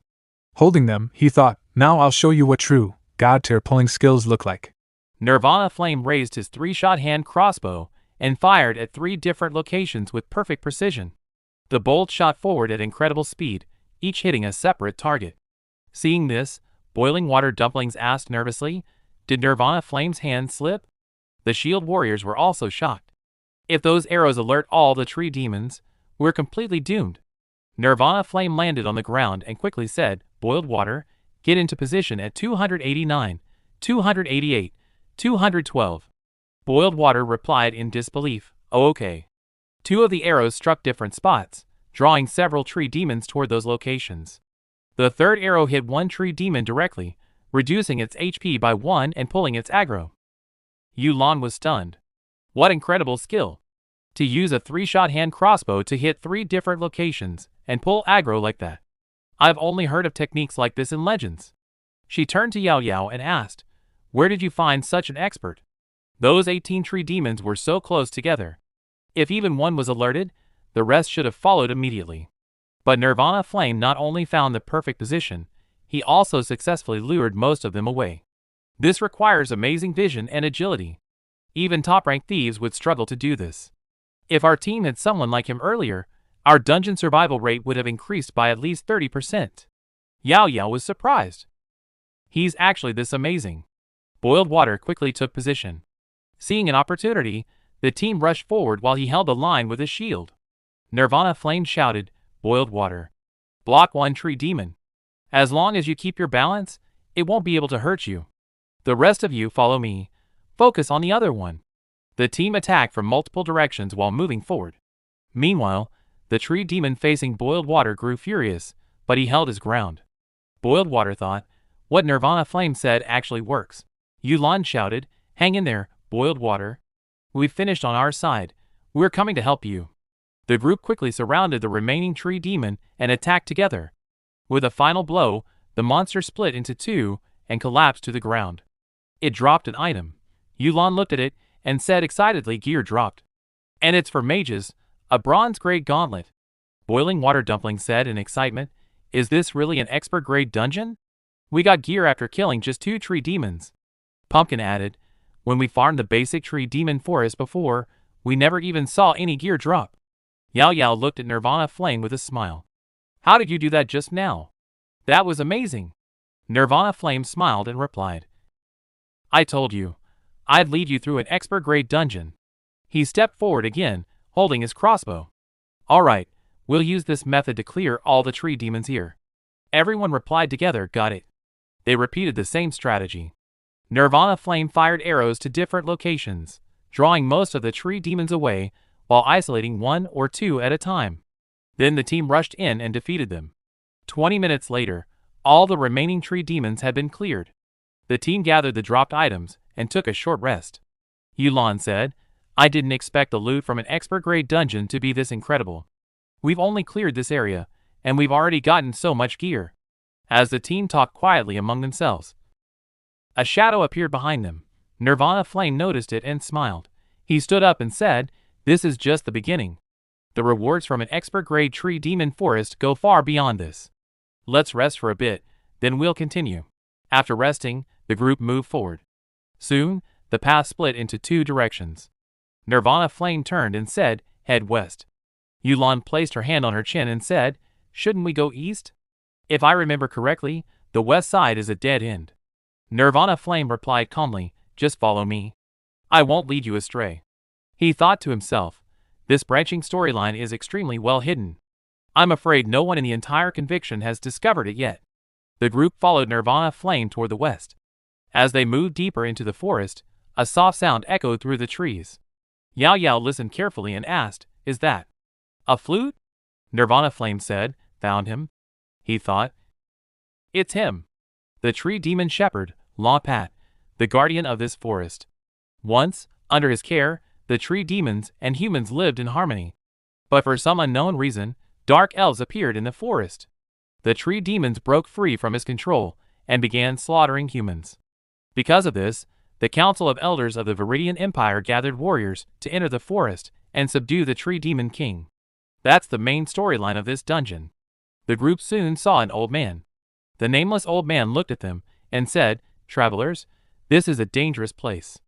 Holding them, he thought, "Now I'll show you what true, god-tier pulling skills look like." Nirvana Flame raised his 3-shot hand crossbow and fired at 3 different locations with perfect precision. The bolt shot forward at incredible speed, each hitting a separate target. Seeing this, Boiling Water Dumplings asked nervously, "Did Nirvana Flame's hand slip?" The shield warriors were also shocked. "If those arrows alert all the tree demons, we're completely doomed." Nirvana Flame landed on the ground and quickly said, "Boiled Water, get into position at 289, 288, 212. Boiled Water replied in disbelief, "Oh, okay." 2 of the arrows struck different spots, drawing several tree demons toward those locations. The 3rd arrow hit one tree demon directly, reducing its HP by 1 and pulling its aggro. Yulan was stunned. What incredible skill! To use a 3-shot hand crossbow to hit 3 different locations and pull aggro like that. I've only heard of techniques like this in Legends. She turned to Yao Yao and asked, "Where did you find such an expert?" Those 18 tree demons were so close together. If even one was alerted, the rest should have followed immediately. But Nirvana Flame not only found the perfect position, he also successfully lured most of them away. This requires amazing vision and agility. Even top-ranked thieves would struggle to do this. If our team had someone like him earlier, our dungeon survival rate would have increased by at least 30%. Yao Yao was surprised. He's actually this amazing. Boiled Water quickly took position. Seeing an opportunity, the team rushed forward while he held the line with his shield. Nirvana Flame shouted, "Boiled Water, block one tree demon. As long as you keep your balance, it won't be able to hurt you. The rest of you follow me. Focus on the other one." The team attacked from multiple directions while moving forward. Meanwhile, the tree demon facing Boiled Water grew furious, but he held his ground. Boiled Water thought, what Nirvana Flame said actually works. Yulan shouted, hang in there, Boiled Water. We've finished on our side. We're coming to help you. The group quickly surrounded the remaining tree demon and attacked together. With a final blow, the monster split into two and collapsed to the ground. It dropped an item. Yulan looked at it and said excitedly, gear dropped. And it's for mages, a bronze-grade gauntlet. Boiling Water Dumpling said in excitement, is this really an expert-grade dungeon? We got gear after killing just 2 tree demons. Pumpkin added, when we farmed the basic tree demon forest before, we never even saw any gear drop. Yao Yao looked at Nirvana Flame with a smile. How did you do that just now? That was amazing. Nirvana Flame smiled and replied, I told you, I'd lead you through an expert-grade dungeon. He stepped forward again, holding his crossbow. Alright, we'll use this method to clear all the tree demons here. Everyone replied together, got it. They repeated the same strategy. Nirvana Flame fired arrows to different locations, drawing most of the tree demons away, while isolating 1 or 2 at a time. Then the team rushed in and defeated them. 20 minutes later, all the remaining tree demons had been cleared. The team gathered the dropped items and took a short rest. Yulan said, I didn't expect the loot from an expert-grade dungeon to be this incredible. We've only cleared this area, and we've already gotten so much gear. As the team talked quietly among themselves, a shadow appeared behind them. Nirvana Flame noticed it and smiled. He stood up and said, this is just the beginning. The rewards from an expert-grade tree demon forest go far beyond this. Let's rest for a bit, then we'll continue. After resting, the group moved forward. Soon, the path split into 2 directions. Nirvana Flame turned and said, head west. Yulan placed her hand on her chin and said, shouldn't we go east? If I remember correctly, the west side is a dead end. Nirvana Flame replied calmly, just follow me. I won't lead you astray. He thought to himself, this branching storyline is extremely well hidden. I'm afraid no one in the entire conviction has discovered it yet. The group followed Nirvana Flame toward the west. As they moved deeper into the forest, a soft sound echoed through the trees. Yao Yao listened carefully and asked, is that a flute? Nirvana Flame said, found him. He thought, it's him. The tree demon shepherd, Law Pat, the guardian of this forest. Once, under his care, the tree demons and humans lived in harmony. But for some unknown reason, dark elves appeared in the forest. The tree demons broke free from his control and began slaughtering humans. Because of this, the Council of Elders of the Viridian Empire gathered warriors to enter the forest and subdue the tree demon king. That's the main storyline of this dungeon. The group soon saw an old man. The nameless old man looked at them and said, travelers, this is a dangerous place.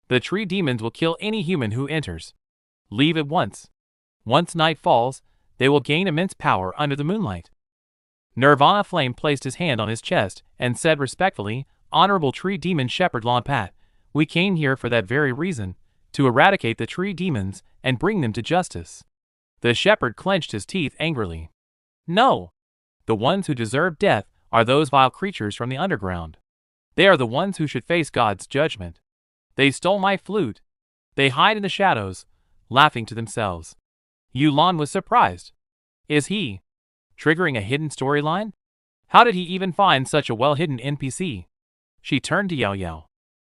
The tree demons will kill any human who enters. Leave at once. Once night falls, they will gain immense power under the moonlight. Nirvana Flame placed his hand on his chest and said respectfully, Honorable Tree Demon Shepherd Lompat, we came here for that very reason, to eradicate the tree demons and bring them to justice. The shepherd clenched his teeth angrily. No! The ones who deserve death are those vile creatures from the underground. They are the ones who should face God's judgment. They stole my flute. They hide in the shadows, laughing to themselves. Yulan was surprised. Is he triggering a hidden storyline? How did he even find such a well-hidden NPC? She turned to Yao Yao.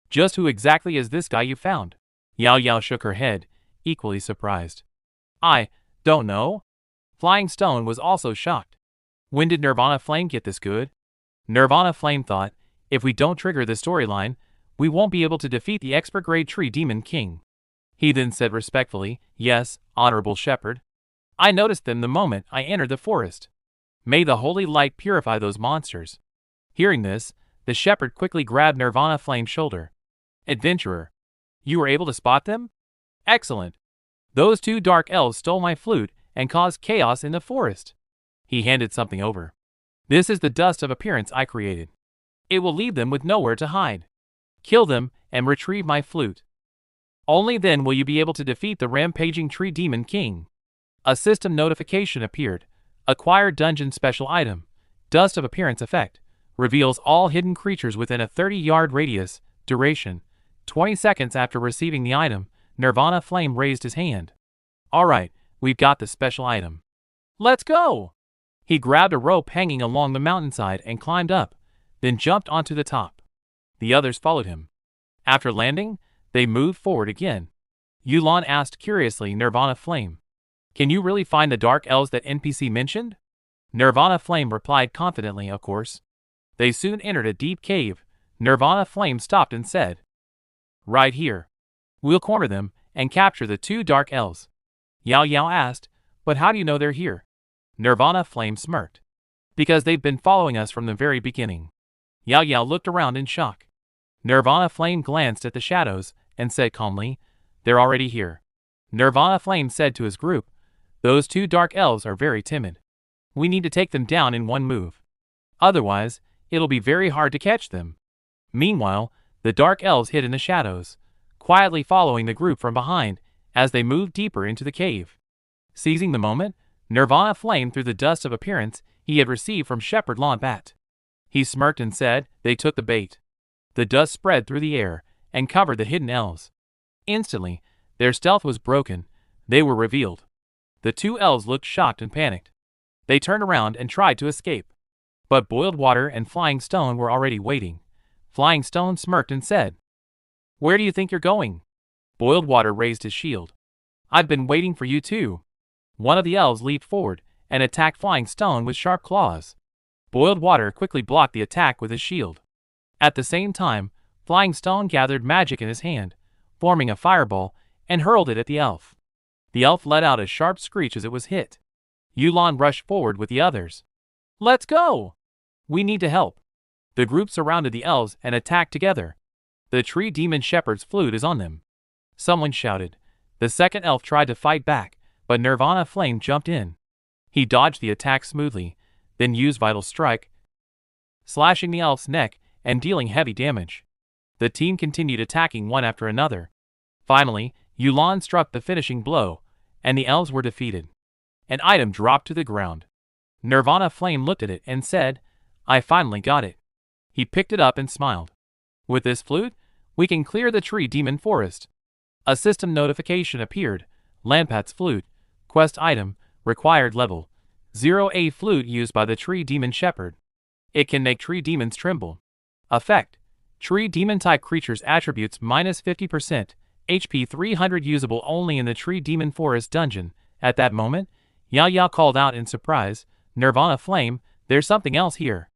Just who exactly is this guy you found? Yao Yao shook her head, equally surprised. I don't know. Flying Stone was also shocked. When did Nirvana Flame get this good? Nirvana Flame thought, if we don't trigger the storyline, we won't be able to defeat the expert-grade tree demon king. He then said respectfully, yes, Honorable Shepherd. I noticed them the moment I entered the forest. May the holy light purify those monsters. Hearing this, the shepherd quickly grabbed Nirvana Flame's shoulder. Adventurer, you were able to spot them? Excellent. Those 2 dark elves stole my flute and caused chaos in the forest. He handed something over. This is the dust of appearance I created. It will leave them with nowhere to hide. Kill them and retrieve my flute. Only then will you be able to defeat the rampaging tree demon king. A system notification appeared. Acquired dungeon special item. Dust of appearance effect. Reveals all hidden creatures within a 30-yard radius. Duration. 20 seconds after receiving the item, Nirvana Flame raised his hand. Alright, we've got the special item. Let's go! He grabbed a rope hanging along the mountainside and climbed up, then jumped onto the top. The others followed him. After landing, they moved forward again. Yulan asked curiously Nirvana Flame, "Can you really find the dark elves that NPC mentioned?" Nirvana Flame replied confidently, "Of course." They soon entered a deep cave. Nirvana Flame stopped and said, "Right here. We'll corner them and capture the 2 dark elves." Yao Yao asked, "But how do you know they're here?" Nirvana Flame smirked. "Because they've been following us from the very beginning." Yao Yao looked around in shock. Nirvana Flame glanced at the shadows and said calmly, "They're already here." Nirvana Flame said to his group, "Those 2 dark elves are very timid. We need to take them down in one move. Otherwise, it'll be very hard to catch them." Meanwhile, the dark elves hid in the shadows, quietly following the group from behind as they moved deeper into the cave. Seizing the moment, Nirvana Flame threw the dust of appearance he had received from Shepherd Lombat. He smirked and said, "They took the bait." The dust spread through the air and covered the hidden elves. Instantly, their stealth was broken. They were revealed. The 2 elves looked shocked and panicked. They turned around and tried to escape. But Boiled Water and Flying Stone were already waiting. Flying Stone smirked and said, "Where do you think you're going?" Boiled Water raised his shield. "I've been waiting for you too." One of the elves leaped forward and attacked Flying Stone with sharp claws. Boiled Water quickly blocked the attack with his shield. At the same time, Flying Stone gathered magic in his hand, forming a fireball, and hurled it at the elf. The elf let out a sharp screech as it was hit. Yulan rushed forward with the others. "Let's go! We need to help." The group surrounded the elves and attacked together. The tree demon shepherd's flute is on them. Someone shouted. The second elf tried to fight back, but Nirvana Flame jumped in. He dodged the attack smoothly, then used Vital Strike, slashing the elf's neck and dealing heavy damage. The team continued attacking one after another. Finally, Yulan struck the finishing blow, and the elves were defeated. An item dropped to the ground. Nirvana Flame looked at it and said, "I finally got it." He picked it up and smiled. "With this flute, we can clear the tree demon forest." A system notification appeared. Lampat's flute. Quest item. Required level 0A flute used by the tree demon shepherd. It can make tree demons tremble. Effect. Tree demon type creatures attributes minus 50%. HP 300 usable only in the tree demon forest dungeon. At that moment, Yao Yao called out in surprise, "Nirvana Flame, there's something else here.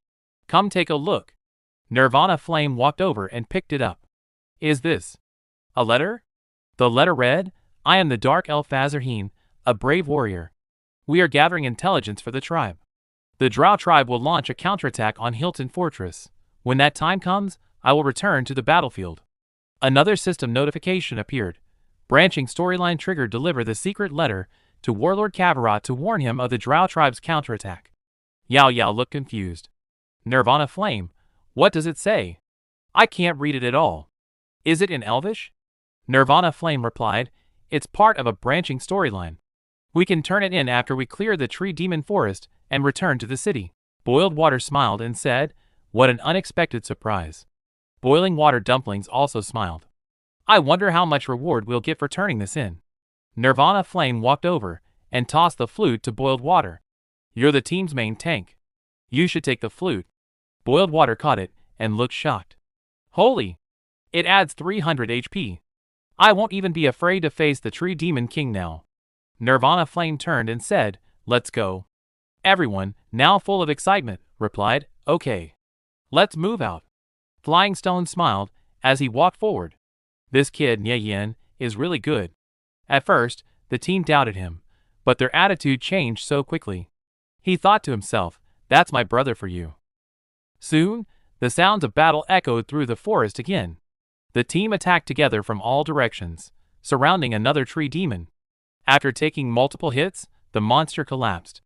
Come take a look." Nirvana Flame walked over and picked it up. "Is this a letter?" The letter read, "I am the Dark Elf Azarheen, a brave warrior. We are gathering intelligence for the tribe. The Drow tribe will launch a counterattack on Hilton Fortress. When that time comes, I will return to the battlefield." Another system notification appeared. Branching storyline triggered. Deliver the secret letter to Warlord Kavarat to warn him of the Drow tribe's counterattack. Yao Yao looked confused. "Nirvana Flame, what does it say? I can't read it at all. Is it in Elvish?" Nirvana Flame replied, "It's part of a branching storyline. We can turn it in after we clear the tree demon forest and return to the city." Boiled Water smiled and said, "What an unexpected surprise." Boiling Water Dumplings also smiled. "I wonder how much reward we'll get for turning this in." Nirvana Flame walked over and tossed the flute to Boiled Water. "You're the team's main tank. You should take the flute." Boiled Water caught it and looked shocked. "Holy! It adds 300 HP. I won't even be afraid to face the Tree Demon King now." Nirvana Flame turned and said, "Let's go." Everyone, now full of excitement, replied, "Okay. Let's move out." Flying Stone smiled as he walked forward. "This kid, Nie Yan, is really good." At first, the team doubted him, but their attitude changed so quickly. He thought to himself, "That's my brother for you." Soon, the sounds of battle echoed through the forest again. The team attacked together from all directions, surrounding another tree demon. After taking multiple hits, the monster collapsed.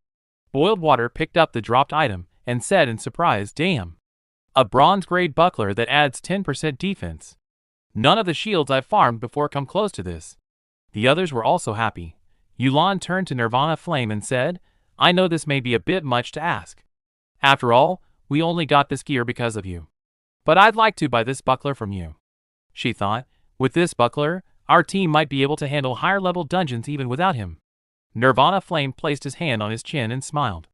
Boiled Water picked up the dropped item and said in surprise, "Damn! A bronze-grade buckler that adds 10% defense. None of the shields I've farmed before come close to this." The others were also happy. Yulan turned to Nirvana Flame and said, "I know this may be a bit much to ask. After all, we only got this gear because of you. But I'd like to buy this buckler from you." She thought, with this buckler, our team might be able to handle higher-level dungeons even without him. Nirvana Flame placed his hand on his chin and smiled.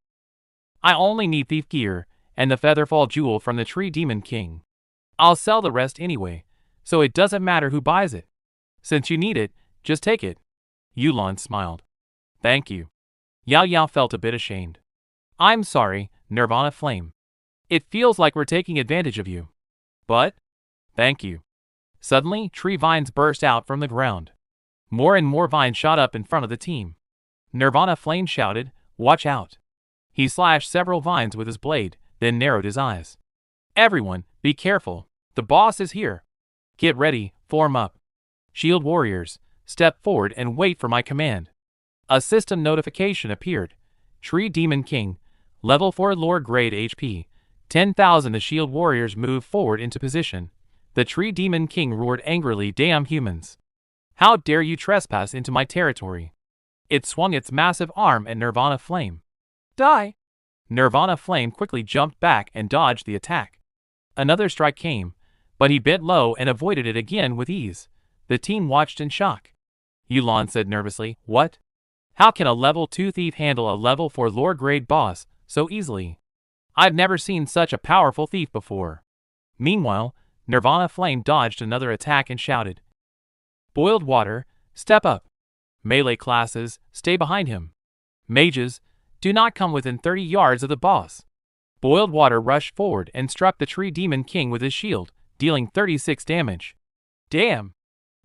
I only need thief gear and the featherfall jewel from the Tree Demon King. I'll sell the rest anyway, so it doesn't matter who buys it. Since you need it, just take it. Yulan smiled. Thank you. Yao Yao felt a bit ashamed. I'm sorry, Nirvana Flame. It feels like we're taking advantage of you. But, thank you. Suddenly, tree vines burst out from the ground. More and more vines shot up in front of the team. Nirvana Flame shouted, "Watch out." He slashed several vines with his blade, then narrowed his eyes. Everyone, be careful. The boss is here. Get ready, form up. Shield warriors, step forward and wait for my command. A system notification appeared. Tree Demon King, level 4 lower grade HP, 10,000. The shield warriors moved forward into position. The Tree Demon King roared angrily, "Damn humans. How dare you trespass into my territory?" It swung its massive arm at Nirvana Flame. Die! Nirvana Flame quickly jumped back and dodged the attack. Another strike came, but he bent low and avoided it again with ease. The team watched in shock. Yulan said nervously, "What? How can a level 2 thief handle a level 4 lower grade boss so easily? I've never seen such a powerful thief before." Meanwhile, Nirvana Flame dodged another attack and shouted, "Boiled water, step up. Melee classes, stay behind him. Mages, do not come within 30 yards of the boss." Boiled water rushed forward and struck the Tree Demon King with his shield, dealing 36 damage. Damn!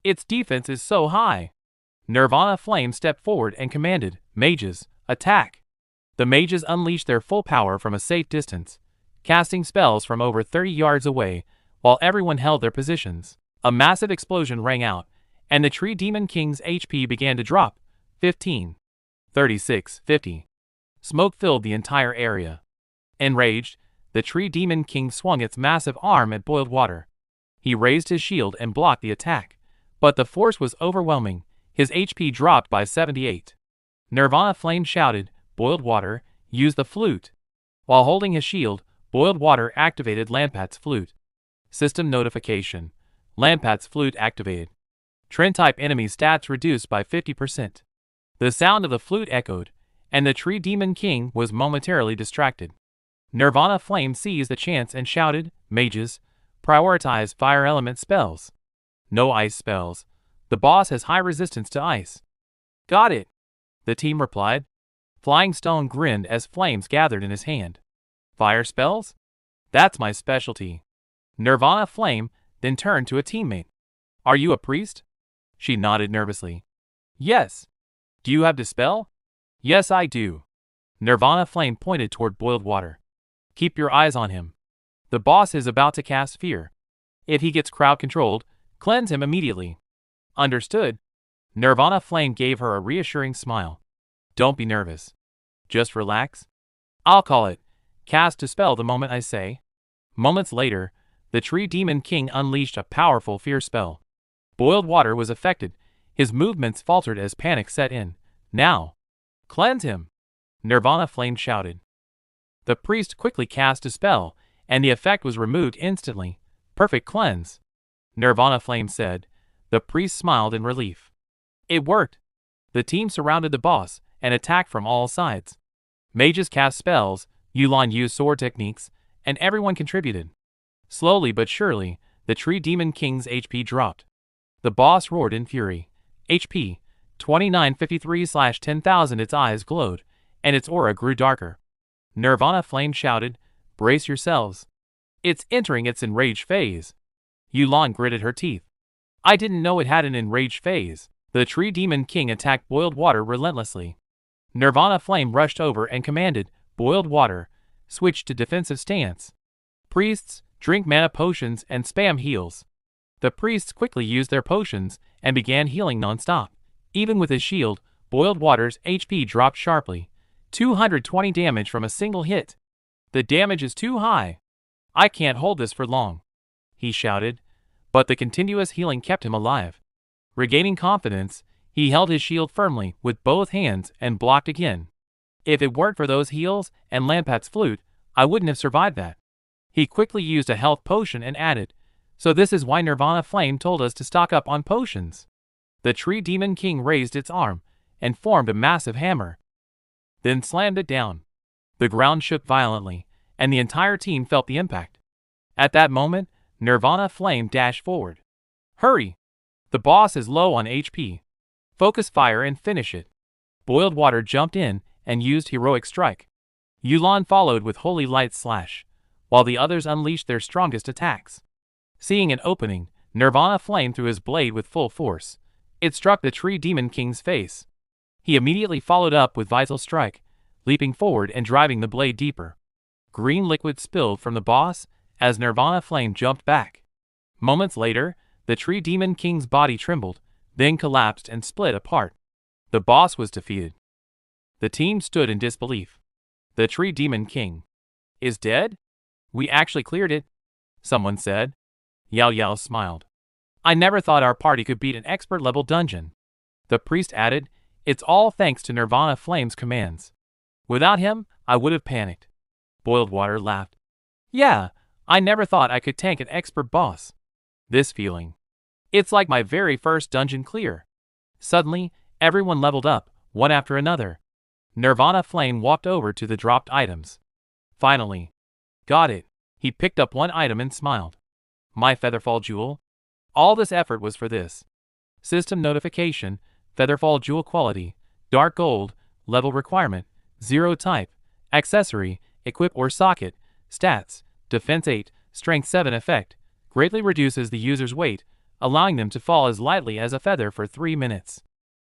Its defense is so high. Nirvana Flame stepped forward and commanded, "Mages, attack." The mages unleashed their full power from a safe distance, casting spells from over 30 yards away, while everyone held their positions. A massive explosion rang out, and the Tree Demon King's HP began to drop. 15. 36. 50. Smoke filled the entire area. Enraged, the Tree Demon King swung its massive arm at Boiled Water. He raised his shield and blocked the attack, but the force was overwhelming. His HP dropped by 78. Nirvana Flame shouted, "Boiled Water, use the flute." While holding his shield, Boiled Water activated Lampat's flute. System notification. Lampat's flute activated. Trend-type enemy stats reduced by 50%. The sound of the flute echoed, and the Tree Demon King was momentarily distracted. Nirvana Flame seized the chance and shouted, "Mages, prioritize fire element spells. No ice spells. The boss has high resistance to ice." "Got it," the team replied. Flying Stone grinned as flames gathered in his hand. "Fire spells? That's my specialty." Nirvana Flame then turned to a teammate. "Are you a priest?" She nodded nervously. "Yes." "Do you have Dispel?" "Yes, I do." Nirvana Flame pointed toward Boiled Water. "Keep your eyes on him. The boss is about to cast Fear. If he gets crowd controlled, cleanse him immediately." "Understood." Nirvana Flame gave her a reassuring smile. "Don't be nervous. Just relax. I'll call it. Cast Dispel the moment I say." Moments later, the Tree Demon King unleashed a powerful fear spell. Boiled Water was affected. His movements faltered as panic set in. "Now! Cleanse him!" Nirvana Flame shouted. The priest quickly cast a spell, and the effect was removed instantly. "Perfect cleanse," Nirvana Flame said. The priest smiled in relief. It worked. The team surrounded the boss and attacked from all sides. Mages cast spells, Yulan used sword techniques, and everyone contributed. Slowly but surely, the Tree Demon King's HP dropped. The boss roared in fury. HP 2953/10,000. Its eyes glowed, and its aura grew darker. Nirvana Flame shouted, "Brace yourselves. It's entering its enraged phase." Yulan gritted her teeth. "I didn't know it had an enraged phase." The Tree Demon King attacked Boiled Water relentlessly. Nirvana Flame rushed over and commanded, "Boiled Water, switch to defensive stance. Priests, drink mana potions and spam heals." The priests quickly used their potions and began healing non-stop. Even with his shield, Boiled Water's HP dropped sharply. 220 damage from a single hit. "The damage is too high. I can't hold this for long," he shouted, but the continuous healing kept him alive. Regaining confidence, he held his shield firmly with both hands and blocked again. "If it weren't for those heals and Lampat's flute, I wouldn't have survived that." He quickly used a health potion and added, "So this is why Nirvana Flame told us to stock up on potions." The Tree Demon King raised its arm and formed a massive hammer, then slammed it down. The ground shook violently, and the entire team felt the impact. At that moment, Nirvana Flame dashed forward. Hurry! The boss is low on HP. Focus fire and finish it. Boiled Water jumped in and used Heroic Strike. Yulan followed with Holy Light Slash, while the others unleashed their strongest attacks. Seeing an opening, Nirvana Flame threw his blade with full force. It struck the Tree Demon King's face. He immediately followed up with Vital Strike, leaping forward and driving the blade deeper. Green liquid spilled from the boss as Nirvana Flame jumped back. Moments later, the Tree Demon King's body trembled, then collapsed and split apart. The boss was defeated. The team stood in disbelief. The Tree Demon King is dead? We actually cleared it, someone said. Yao Yao smiled. I never thought our party could beat an expert-level dungeon. The priest added, it's all thanks to Nirvana Flame's commands. Without him, I would have panicked. Boiled Water laughed. Yeah, I never thought I could tank an expert boss. This feeling. It's like my very first dungeon clear. Suddenly, everyone leveled up, one after another. Nirvana Flame walked over to the dropped items. Finally. Got it. He picked up one item and smiled. My Featherfall Jewel? All this effort was for this. System notification, Featherfall Jewel quality, dark gold, level requirement, 0 type, accessory, equip or socket, stats, defense 8, strength 7 effect, greatly reduces the user's weight, allowing them to fall as lightly as a feather for 3 minutes.